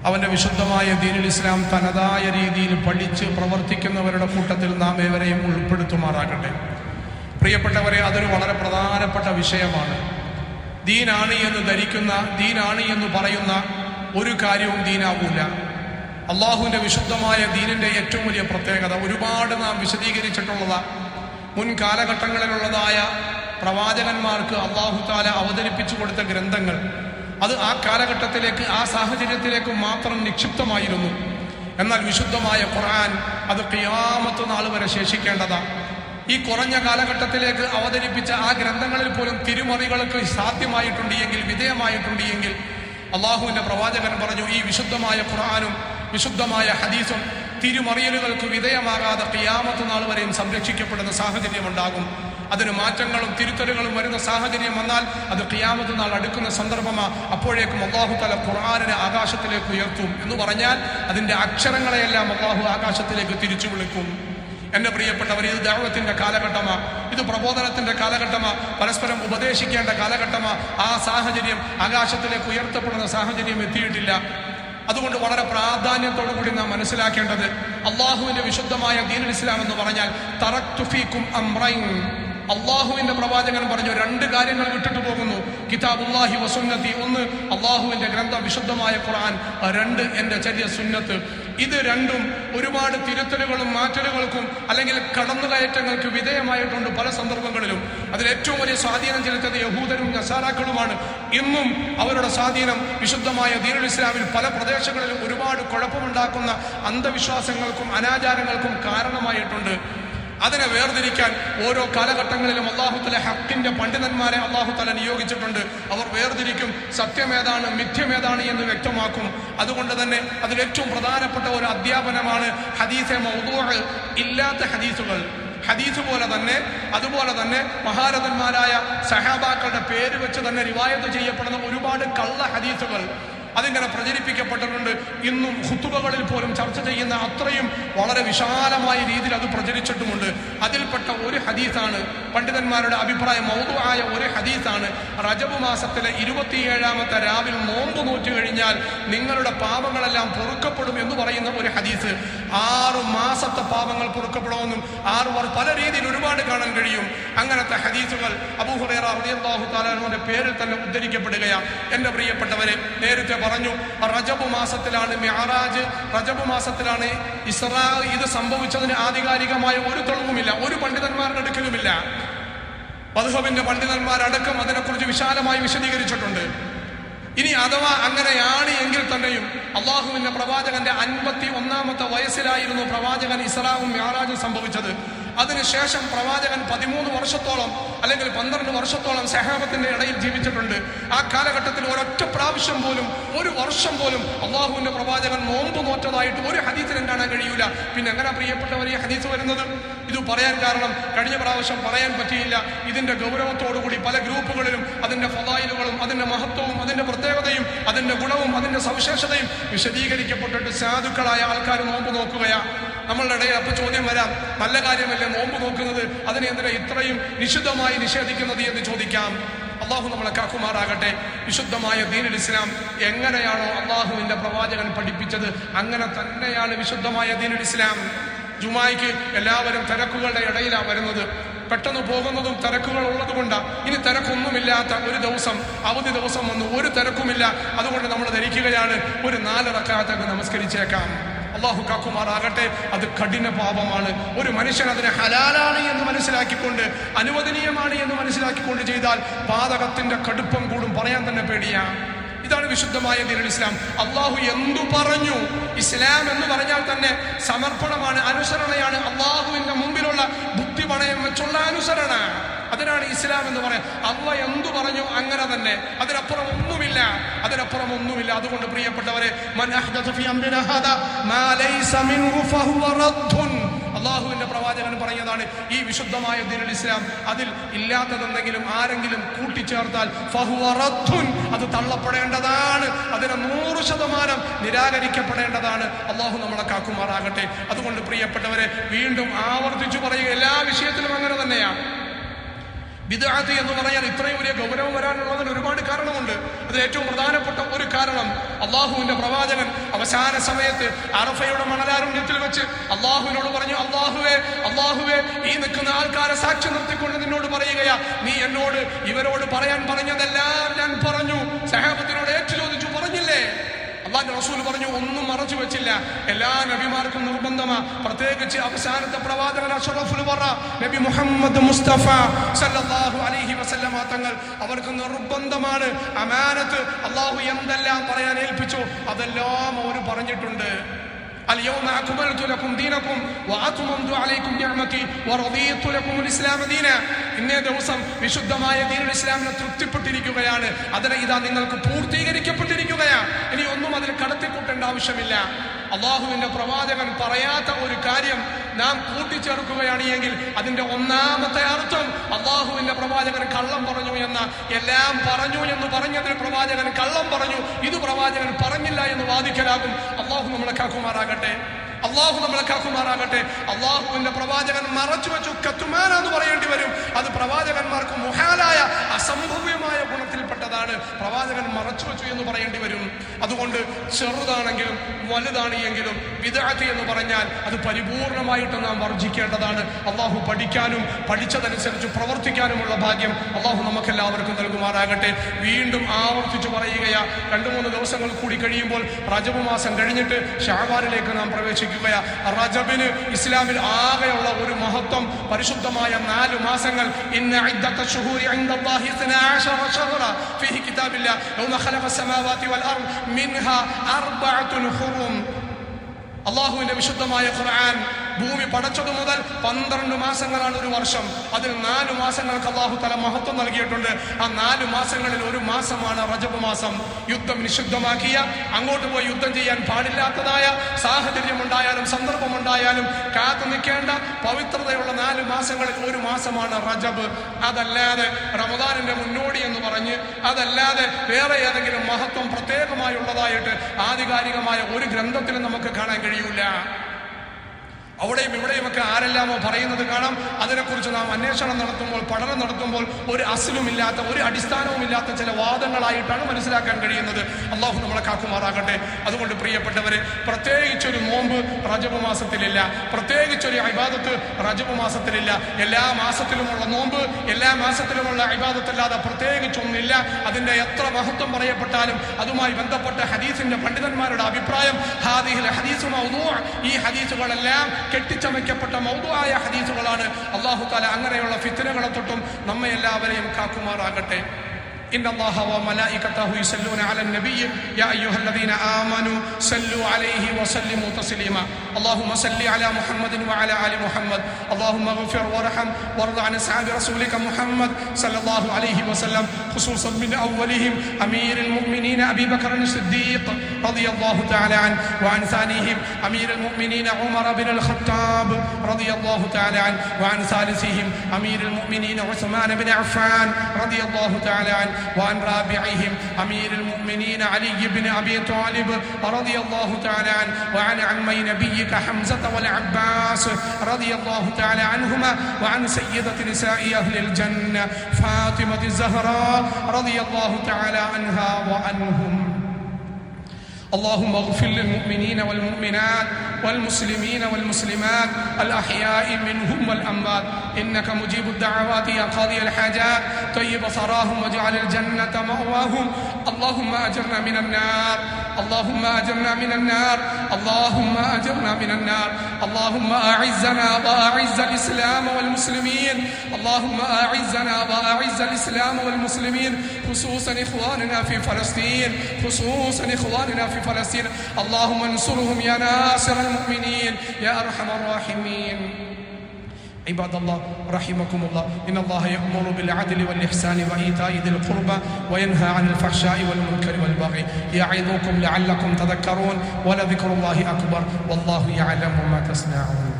അവൻ്റെ വിശുദ്ധമായ ദീനുൽ ഇസ്ലാം തനതായ രീതിയിൽ പഠിച്ച് പ്രവർത്തിക്കുന്നവരുടെ കൂട്ടത്തിൽ നാം ഏവരെയും ഉൾപ്പെടുത്തുമാറാകട്ടെ. പ്രിയപ്പെട്ടവരെ, അതൊരു വളരെ പ്രധാനപ്പെട്ട വിഷയമാണ്. ദീനാണ് എന്ന് ധരിക്കുന്ന, ദീനാണ് എന്ന് പറയുന്ന ഒരു കാര്യവും ദീനാവൂല. അള്ളാഹുവിൻ്റെ വിശുദ്ധമായ ദീനിൻ്റെ ഏറ്റവും വലിയ പ്രത്യേകത ഒരുപാട് നാം വിശദീകരിച്ചിട്ടുള്ളതാ. മുൻ കാലഘട്ടങ്ങളിലുള്ളതായ പ്രവാചകന്മാർക്ക് അള്ളാഹു തആല അവതരിപ്പിച്ചു കൊടുത്ത ഗ്രന്ഥങ്ങൾ അത് ആ കാലഘട്ടത്തിലേക്ക്, ആ സാഹചര്യത്തിലേക്ക് മാത്രം നിക്ഷിപ്തമായിരുന്നു. എന്നാൽ വിശുദ്ധമായ ഖുർആൻ അത് ഖിയാമത്ത് നാൾ വരെ ശേഷിക്കേണ്ടതാണ്. ഈ കുറഞ്ഞ കാലഘട്ടത്തിലേക്ക് അവതരിപ്പിച്ച ആ ഗ്രന്ഥങ്ങളിൽ പോലും തിരുമറികൾക്ക് സാധ്യമായിട്ടുണ്ട് എങ്കിൽ, വിധേയമായിട്ടുണ്ട് എങ്കിൽ, അള്ളാഹുവിൻ്റെ പ്രവാചകൻ പറഞ്ഞു ഈ വിശുദ്ധമായ ഖുർആനും വിശുദ്ധമായ ഹദീസും തിരുമറിയലുകൾക്ക് വിധേയമാകാതെ ഖിയാമത്ത് നാൾ വരെയും സംരക്ഷിക്കപ്പെടുന്ന സാഹചര്യം ഉണ്ടാകും. അതിന് മാറ്റങ്ങളും തിരുത്തലുകളും വരുന്ന സാഹചര്യം വന്നാൽ അത് ഖിയാമത്ത് നാൾ അടുക്കുന്ന സന്ദർഭമാണ്. അപ്പോഴേക്കും അല്ലാഹു തആല ഖുർആനിനെ ആകാശത്തിലേക്ക് ഉയർത്തും എന്ന് പറഞ്ഞാൽ അതിൻ്റെ അക്ഷരങ്ങളെയെല്ലാം അല്ലാഹു ആകാശത്തിലേക്ക് തിരിച്ചു വിളിക്കും. എൻ്റെ പ്രിയപ്പെട്ടവർ, ഇത് ദഅവത്തിന്റെ കാലഘട്ടമാണ്, ഇത് പ്രബോധനത്തിന്റെ കാലഘട്ടമാണ്, പരസ്പരം ഉപദേശിക്കേണ്ട കാലഘട്ടമാണ്. ആ സാഹചര്യം ആകാശത്തിലേക്ക് ഉയർത്തപ്പെടുന്ന സാഹചര്യം എത്തിയിട്ടില്ല. അതുകൊണ്ട് വളരെ പ്രാധാന്യത്തോടു കൂടി നാം മനസ്സിലാക്കേണ്ടത്, അള്ളാഹുവിന്റെ വിശുദ്ധമായ ദീനുൽ ഇസ്ലാം എന്ന് പറഞ്ഞാൽ തറക്തു ഫീകും അംറൈൻ. അള്ളാഹുവിന്റെ പ്രവാചകൻ പറഞ്ഞു രണ്ട് കാര്യങ്ങൾ വിട്ടിട്ട് പോകുന്നു. കിതാബുല്ലാഹി വസുന്നതി, ഒന്ന് അള്ളാഹുവിന്റെ ഗ്രന്ഥം വിശുദ്ധമായ ഖുർആൻ, രണ്ട് എൻ്റെ ചര്യ സുന്നത്ത്. ഇത് രണ്ടും ഒരുപാട് തിരുത്തലുകളും മാറ്റലുകൾക്കും അല്ലെങ്കിൽ കടന്നുകയറ്റങ്ങൾക്ക് വിധേയമായിട്ടുണ്ട് പല സന്ദർഭങ്ങളിലും. അതിൽ ഏറ്റവും വലിയ സ്വാധീനം ചെലുത്തിയത് യഹൂദരും നസാറാക്കളുമാണ്. ഇന്നും അവരുടെ സ്വാധീനം വിശുദ്ധമായ ദീനുൽ ഇസ്ലാമിൽ പല പ്രദേശങ്ങളിലും ഒരുപാട് കുഴപ്പമുണ്ടാക്കുന്ന അന്ധവിശ്വാസങ്ങൾക്കും അനാചാരങ്ങൾക്കും കാരണമായിട്ടുണ്ട്. അതിനെ വേർതിരിക്കാൻ ഓരോ കാലഘട്ടങ്ങളിലും അല്ലാഹു തആല ഹക്കിന്റെ പണ്ഡിതന്മാരെ അല്ലാഹു തആല നിയോഗിച്ചിട്ടുണ്ട്. അവർ വേർതിരിക്കും, സത്യമേതാണ് മിഥ്യമേതാണ് എന്ന് വ്യക്തമാക്കും. അതുകൊണ്ട് തന്നെ അതിൽ ഏറ്റവും പ്രധാനപ്പെട്ട ഒരു അധ്യാപനമാണ് ഹദീസെ മൗദൂഅ്, ഇല്ലാത്ത ഹദീസുകൾ. ഹദീസ് അതുപോലെ തന്നെ മഹാരഥന്മാരായ സഹാബാക്കളുടെ പേര് വെച്ച് തന്നെ റിവായത്ത് ചെയ്യപ്പെടുന്ന ഒരുപാട് കള്ള ഹദീസുകൾ അതിങ്ങനെ പ്രചരിപ്പിക്കപ്പെട്ടിട്ടുണ്ട്. ഇന്നും ഖുതുബകളിൽ പോലും ചർച്ച ചെയ്യുന്ന അത്രയും വളരെ വിശാലമായ രീതിയിൽ അത് പ്രചരിച്ചിട്ടുമുണ്ട്. അതിൽപ്പെട്ട ഒരു ഹദീസാണ്, പണ്ഡിതന്മാരുടെ അഭിപ്രായം മൗദൂആയ ഒരു ഹദീസാണ്, റജബ് മാസത്തിലെ 27ാമത്തെ രാവിൽ നോമ്പ് നോറ്റു കഴിഞ്ഞാൽ നിങ്ങളുടെ പാപങ്ങളെല്ലാം പൊറുക്കപ്പെടും എന്ന് പറയുന്ന ഒരു ഹദീസ്. 6 മാസത്തെ പാപങ്ങൾ പൊറുക്കപ്പെടുമെന്നും 6 പല രീതിയിൽ ഒരുപാട് കാണാൻ കഴിയും. അങ്ങനത്തെ ഹദീസുകൾ അബൂ ഹുറൈറ റളിയല്ലാഹു തആല അൻഹുവിന്റെ പേരിൽ തന്നെ ഉദ്ധരിക്കപ്പെടുകയാണ്. എൻ്റെ പ്രിയപ്പെട്ടവരെ, നേരത്തെ പറഞ്ഞു റജബ് മാസത്തിലാണ് മിഅ്റാജ്, റജബ് മാസത്തിലാണ് ഇസ്രാ. ഇത് സംഭവിച്ചതിന് ആധികാരികമായ ഒരു തെളിവുമില്ല, ഒരു പണ്ഡിതന്മാരുടെ അടുക്കലുമില്ല. മദ്ഹബിന്റെ പണ്ഡിതന്മാരടക്കം അതിനെക്കുറിച്ച് വിശാലമായി വിശദീകരിച്ചിട്ടുണ്ട്. ഇനി അഥവാ അങ്ങനെയാണ് എങ്കിൽ തന്നെയും അള്ളാഹുവിന്റെ പ്രവാചകന്റെ 51-ാമത്തെ വയസ്സിലായിരുന്നു പ്രവാചകൻ ഇസ്രാഉം മിഅ്റാജും സംഭവിച്ചത്. അതിനുശേഷം പ്രവാചകൻ 13 വർഷത്തോളം അല്ലെങ്കിൽ 12 വർഷത്തോളം സഹാബത്തിന്റെ ഇടയിൽ ജീവിച്ചിട്ടുണ്ട്. ആ കാലഘട്ടത്തിൽ ഒരൊറ്റ പ്രാവശ്യം പോലും, ഒരു വർഷം പോലും അള്ളാഹുവിന്റെ പ്രവാചകൻ നോമ്പ് നോറ്റതായിട്ട് ഒരു ഹദീസിലും കാണാൻ കഴിയൂല. പിന്നെ എങ്ങനെ പ്രിയപ്പെട്ടവർ ഈ ഹദീസ് വരുന്നത്? ഇത് പറയാൻ കാരണം കഴിഞ്ഞ പ്രാവശ്യം പറയാൻ പറ്റിയില്ല. ഇതിന്റെ ഗൗരവത്തോടുകൂടി പല ഗ്രൂപ്പുകളിലും അതിന്റെ ഫളായിലുകളും അതിന്റെ മഹത്വവും അതിന്റെ പ്രത്യേകതയും അതിന്റെ ഗുണവും അതിന്റെ സവിശേഷതയും വിശദീകരിക്കപ്പെട്ടിട്ട് സാധുക്കളായ ആൾക്കാർ നോമ്പ് നോക്കുകയാ. നമ്മളുടെ ഇടയിൽ അപ്പൊ ചോദ്യം വരാം, നല്ല കാര്യമല്ലേ നോമ്പ് നോക്കുന്നത്, അതിനെ എന്തിനാ ഇത്രയും നിഷിദ്ധമായി നിഷേധിക്കുന്നത് എന്ന് ചോദിക്കാം. അള്ളാഹു നമ്മളെ കാക്കുമാറാകട്ടെ. വിശുദ്ധമായ ദീനുൽ ഇസ്ലാം എങ്ങനെയാണോ അള്ളാഹുവിന്റെ പ്രവാചകൻ പഠിപ്പിച്ചത് അങ്ങനെ തന്നെയാണ് വിശുദ്ധമായ ദീനുൽ ഇസ്ലാം. ജുമായ്ക്ക് എല്ലാവരും തിരക്കുകളുടെ ഇടയിലാണ് വരുന്നത്. പെട്ടെന്ന് പോകുന്നതും തിരക്കുകൾ ഉള്ളത് കൊണ്ടാണ്. ഇനി തിരക്കൊന്നുമില്ലാത്ത ഒരു ദിവസം, അവധി ദിവസം വന്നു, ഒരു തിരക്കുമില്ല. അതുകൊണ്ട് നമ്മൾ ധരിക്കുകയാണ് ഒരു 4 റക്അത്ത് നമസ്കരിച്ചേക്കാം. അള്ളാഹു കാക്കുമാറാകട്ടെ. അത് കഠിന പാപമാണ്. ഒരു മനുഷ്യൻ അതിനെ ഹലാലാണ് എന്ന് മനസ്സിലാക്കിക്കൊണ്ട്, അനുവദനീയമാണ് എന്ന് മനസ്സിലാക്കിക്കൊണ്ട് ചെയ്താൽ പാതകത്തിന്റെ കടുപ്പം കൂടും. പറയാൻ തന്നെ പേടിയാണ്. ഇതാണ് വിശുദ്ധമായ ദീനുൽ ഇസ്ലാം. അള്ളാഹു എന്തു പറഞ്ഞു? ഇസ്ലാം എന്ന് പറഞ്ഞാൽ തന്നെ സമർപ്പണമാണ്, അനുസരണയാണ്. അള്ളാഹുവിന്റെ മുമ്പിലുള്ള ബുദ്ധി പണയം വെച്ചുള്ള അനുസരണ, അതിനാണ് ഇസ്ലാം എന്ന് പറയാം. അള്ളാഹ് എന്തു പറഞ്ഞു അങ്ങനെ തന്നെ, അതിനപ്പുറം ഒന്നുമില്ല, അതിനപ്പുറം ഒന്നുമില്ല. അതുകൊണ്ട് പ്രിയപ്പെട്ടവരെ, മൻ അഹ്ദഥ ഫീ അംരിനാ ഹാദാ മാ ലൈസ മിൻഹു ഫഹുവ റദ്ദുൻ. അള്ളാഹുവിന്റെ പ്രവാചകൻ പറഞ്ഞതാണ് ഈ വിശുദ്ധമായ ദീനുൽ ഇസ്ലാം അതിൽ ഇല്ലാത്തതെന്തെങ്കിലും ആരെങ്കിലും കൂട്ടിച്ചേർത്താൽ ഫഹുവ റദ്ദുൻ, അത് തള്ളപ്പെടേണ്ടതാണ്, അതിനെ 100% നിരാകരിക്കപ്പെടേണ്ടതാണ്. അള്ളാഹു നമ്മളെ കാക്കുമാറാകട്ടെ. അതുകൊണ്ട് പ്രിയപ്പെട്ടവരെ, വീണ്ടും ആവർത്തിച്ചു പറയുക, എല്ലാ വിഷയത്തിലും അങ്ങനെ തന്നെയാണ്. ബിദ്അത്ത് എന്ന് പറഞ്ഞാൽ ഇത്രയും വലിയ ഗൗരവം വരാനുള്ളതിന് ഒരുപാട് കാരണമുണ്ട്. അതിൽ ഏറ്റവും പ്രധാനപ്പെട്ട ഒരു കാരണം, അള്ളാഹുവിന്റെ പ്രവാചകൻ അവസാന സമയത്ത് അറഫയുടെ മണലാരുണ്യത്തിൽ വെച്ച് അള്ളാഹുവിനോട് പറഞ്ഞു, അള്ളാഹുവേ ഈ നിൽക്കുന്ന ആൾക്കാരെ സാക്ഷി നിർത്തിക്കൊണ്ട് നിന്നോട് പറയുകയാ, നീ എന്നോട് ഇവരോട് പറയാൻ പറഞ്ഞതെല്ലാം ഞാൻ പറഞ്ഞു. സഹാബത്തിനോട് ഏറ്റു ചോദിച്ചു, പറഞ്ഞില്ലേ? അള്ളാഹുവിന്റെ റസൂൽ പറഞ്ഞു, ഒന്നും മറച്ചു വെച്ചില്ല. എല്ലാ നബിമാർക്കും നിർബന്ധമാ, പ്രത്യേകിച്ച് അവസാനത്തെ പ്രവാചകൻ അഷ്റഫുൽ വറ നബി മുഹമ്മദ് മുസ്തഫ സല്ലല്ലാഹു അലൈഹി വസല്ലമ തങ്ങൾ, അവർക്ക് നിർബന്ധമാണ് അമാനത്ത്. അള്ളാഹു എന്തെല്ലാം പറയാൻ ഏൽപ്പിച്ചു അതെല്ലാം അവർ പറഞ്ഞിട്ടുണ്ട്. اليوم أكملت لكم دينكم وأتممت عليكم نعمتي ورضيت لكم الإسلام دينا. ഇന്നേ ദിവസം വിശുദ്ധമായ ദീനുൽ ഇസ്ലാമിനെ തൃപ്തിപ്പെട്ടിരിക്കുകയാണ്, അതിനെ ഇതാ നിങ്ങൾക്ക് പൂർത്തീകരിക്കപ്പെട്ടിരിക്കുകയാണ്. ഇനി ഒന്നും അതിൽ കടത്തിക്കൂട്ടേണ്ട ആവശ്യമില്ല. അള്ളാഹുവിന്റെ പ്രവാചകൻ പറയാത്ത ഒരു കാര്യം നാം കൂട്ടിച്ചേർക്കുകയാണ് എങ്കിൽ അതിന്റെ ഒന്നാമത്തെ അർത്ഥം അള്ളാഹുവിന്റെ പ്രവാചകൻ കള്ളം പറഞ്ഞു എന്ന, എല്ലാം പറഞ്ഞു എന്ന് പറഞ്ഞതിൽ പ്രവാചകൻ കള്ളം പറഞ്ഞു, ഇത് പ്രവാചകൻ പറഞ്ഞില്ല എന്ന് വാദിക്കലാകും. അള്ളാഹു നമ്മളെ കാക്കുമാറാകട്ടെ. അള്ളാഹുവിന്റെ പ്രവാചകൻ മറച്ചു വെച്ചു കത്തുമാന എന്ന് പറയേണ്ടി വരും. അത് പ്രവാചകന്മാർക്ക് മുഹാലായ അസംഭവ്യമായ ഗുണത്തിൽപ്പെട്ടതാണ്. പ്രവാചകൻ മറച്ചു വെച്ചു എന്ന് പറയേണ്ടി വരും. അതുകൊണ്ട് ചെറുതാണെങ്കിലും വലുതാണ് എങ്കിലും ബിദ്അത്ത് എന്ന് പറഞ്ഞാൽ അത് പരിപൂർണമായിട്ട് നാം വർജിക്കേണ്ടതാണ്. അള്ളാഹു പഠിക്കാനും പഠിച്ചതനുസരിച്ച് പ്രവർത്തിക്കാനുമുള്ള ഭാഗ്യം അള്ളാഹു നമുക്കെല്ലാവർക്കും നൽകുമാറാകട്ടെ. വീണ്ടും ആവർത്തിച്ചു പറയുകയാ, 2-3 ദിവസങ്ങൾ കൂടി കഴിയുമ്പോൾ റജബ് മാസം കഴിഞ്ഞിട്ട് ശഅബാനിലേക്ക് നാം പ്രവേശിക്കുകയാ. റജബിന് ഇസ്ലാമിൽ ആകെയുള്ള ഒരു മഹത്വം, പരിശുദ്ധമായ 4 മാസങ്ങൾ. ഇന്ന ഇദ്ദത ശുഹൂരി ഇൻദല്ലാഹി 12 ശഹറ ഫീഹി കിതാബില്ലാഹ് യൗമ ഖലഖ അസ്സമാവാതി വൽ അർദ് മിൻഹാ 4 ഹുറും. അള്ളാഹുവിന്റെ വിശുദ്ധമായ ഖുർആൻ ഭൂമി പടച്ചതു മുതൽ 12 മാസങ്ങളാണ് ഒരു വർഷം. അതിൽ 4 മാസങ്ങൾക്ക് അള്ളാഹു തആല മഹത്വം നൽകിയിട്ടുണ്ട്. ആ 4 മാസങ്ങളിൽ ഒരു മാസമാണ് റജബ് മാസം. യുദ്ധം നിഷിദ്ധമാക്കിയ, അങ്ങോട്ട് പോയി യുദ്ധം ചെയ്യാൻ പാടില്ലാത്തതായ സാഹചര്യമുണ്ടായാലും സന്ദർഭമുണ്ടായാലും കാത്തു നിൽക്കേണ്ട പവിത്രതയുള്ള 4 മാസങ്ങളിൽ ഒരു മാസമാണ് റജബ്. അതല്ലാതെ റമദാനിന്റെ മുന്നോടി എന്ന് പറഞ്ഞ്, അതല്ലാതെ വേറെ ഏതെങ്കിലും മഹത്വം പ്രത്യേകമായുള്ളതായിട്ട് ആധികാരികമായ ഒരു ഗ്രന്ഥത്തിലും നമുക്ക് കാണാൻ കഴിയൂല. അവിടെയും ഇവിടെയുമൊക്കെ ആരെല്ലാമോ പറയുന്നത് കാണാം. അതിനെക്കുറിച്ച് നാം അന്വേഷണം നടത്തുമ്പോൾ, പഠനം നടത്തുമ്പോൾ ഒരു അസ്ലുമില്ലാത്ത, ഒരു അടിസ്ഥാനവുമില്ലാത്ത ചില വാദങ്ങളായിട്ടാണ് മനസ്സിലാക്കാൻ കഴിയുന്നത്. അള്ളാഹു നമ്മളെ കാക്കുമാറാകട്ടെ. അതുകൊണ്ട് പ്രിയപ്പെട്ടവരെ, പ്രത്യേകിച്ചൊരു നോമ്പ് റജബ് മാസത്തിലില്ല, പ്രത്യേകിച്ചൊരു ഇബാദത്ത് റജബ് മാസത്തിലില്ല. എല്ലാ മാസത്തിലുമുള്ള നോമ്പ്, എല്ലാ മാസത്തിലുമുള്ള ഇബാദത്തല്ലാതെ പ്രത്യേകിച്ചൊന്നില്ല. അതിന്റെ എത്ര മഹത്വം പറയപ്പെട്ടാലും അതുമായി ബന്ധപ്പെട്ട ഹദീസിന്റെ പണ്ഡിതന്മാരുടെ അഭിപ്രായം ഹാദിഹിൽ ഹദീസ് മൗദൂ, ഈ ഹദീസുകളെല്ലാം കെട്ടിച്ചമയ്ക്കപ്പെട്ട മൗദൂആയ ഹദീസുകളാണ്. അല്ലാഹു തആല അങ്ങനെയുള്ള ഫിത്നകളെ തൊട്ടും നമ്മെ എല്ലാവരെയും കാക്കുമാറാകട്ടെ. إن الله وملائكته يصلون على النبي يا أيها الذين آمنوا صلوا عليه وسلموا تسليما اللهم صل على محمد وعلى آل محمد اللهم اغفر وارحم وارض عن أصحاب رسولك محمد صلى الله عليه وسلم خصوصا من أولهم أمير المؤمنين أبي بكر الصديق رضي الله تعالى عنه وعن ثانيهم أمير المؤمنين عمر بن الخطاب رضي الله تعالى عنه وعن ثالثهم أمير المؤمنين عثمان بن عفان رضي الله تعالى عنه وعن رابعهم أمير المؤمنين علي بن أبي طالب رضي الله تعالى عنه وعن عمي نبيك حمزة والعباس رضي الله تعالى عنهما وعن سيدة نساء أهل الجنة فاطمة الزهراء رضي الله تعالى عنها وعنهم اللهم اغفر للمؤمنين والمؤمنات والمسلمين والمسلمات الأحياء منهم والأموات إنك مجيب الدعوات يا قاضي الحاجات طيب ثراهم واجعل الجنة مأواهم اللهم أجرنا من النار اللهم أجرنا من النار اللهم أجرنا من النار اللهم أعزنا وأعز الإسلام والمسلمين اللهم أعزنا وأعز الإسلام والمسلمين خصوصا إخواننا في فلسطين خصوصا إخواننا في فلسطين اللهم انصرهم يا ناصر المؤمنين يا أرحم الراحمين عباد الله رحمكم الله إن الله يأمر بالعدل والإحسان وإيتاء ذي القربى وينهى عن الفحشاء والمنكر والبغي يعظكم لعلكم تذكرون ولذكر الله أكبر والله يعلم ما تصنعون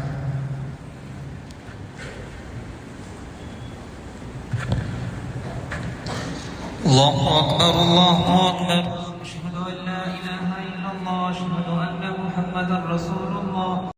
الله أكبر الله أكبر أشهد أن لا إله إلا الله أشهد أن محمدا رسول الله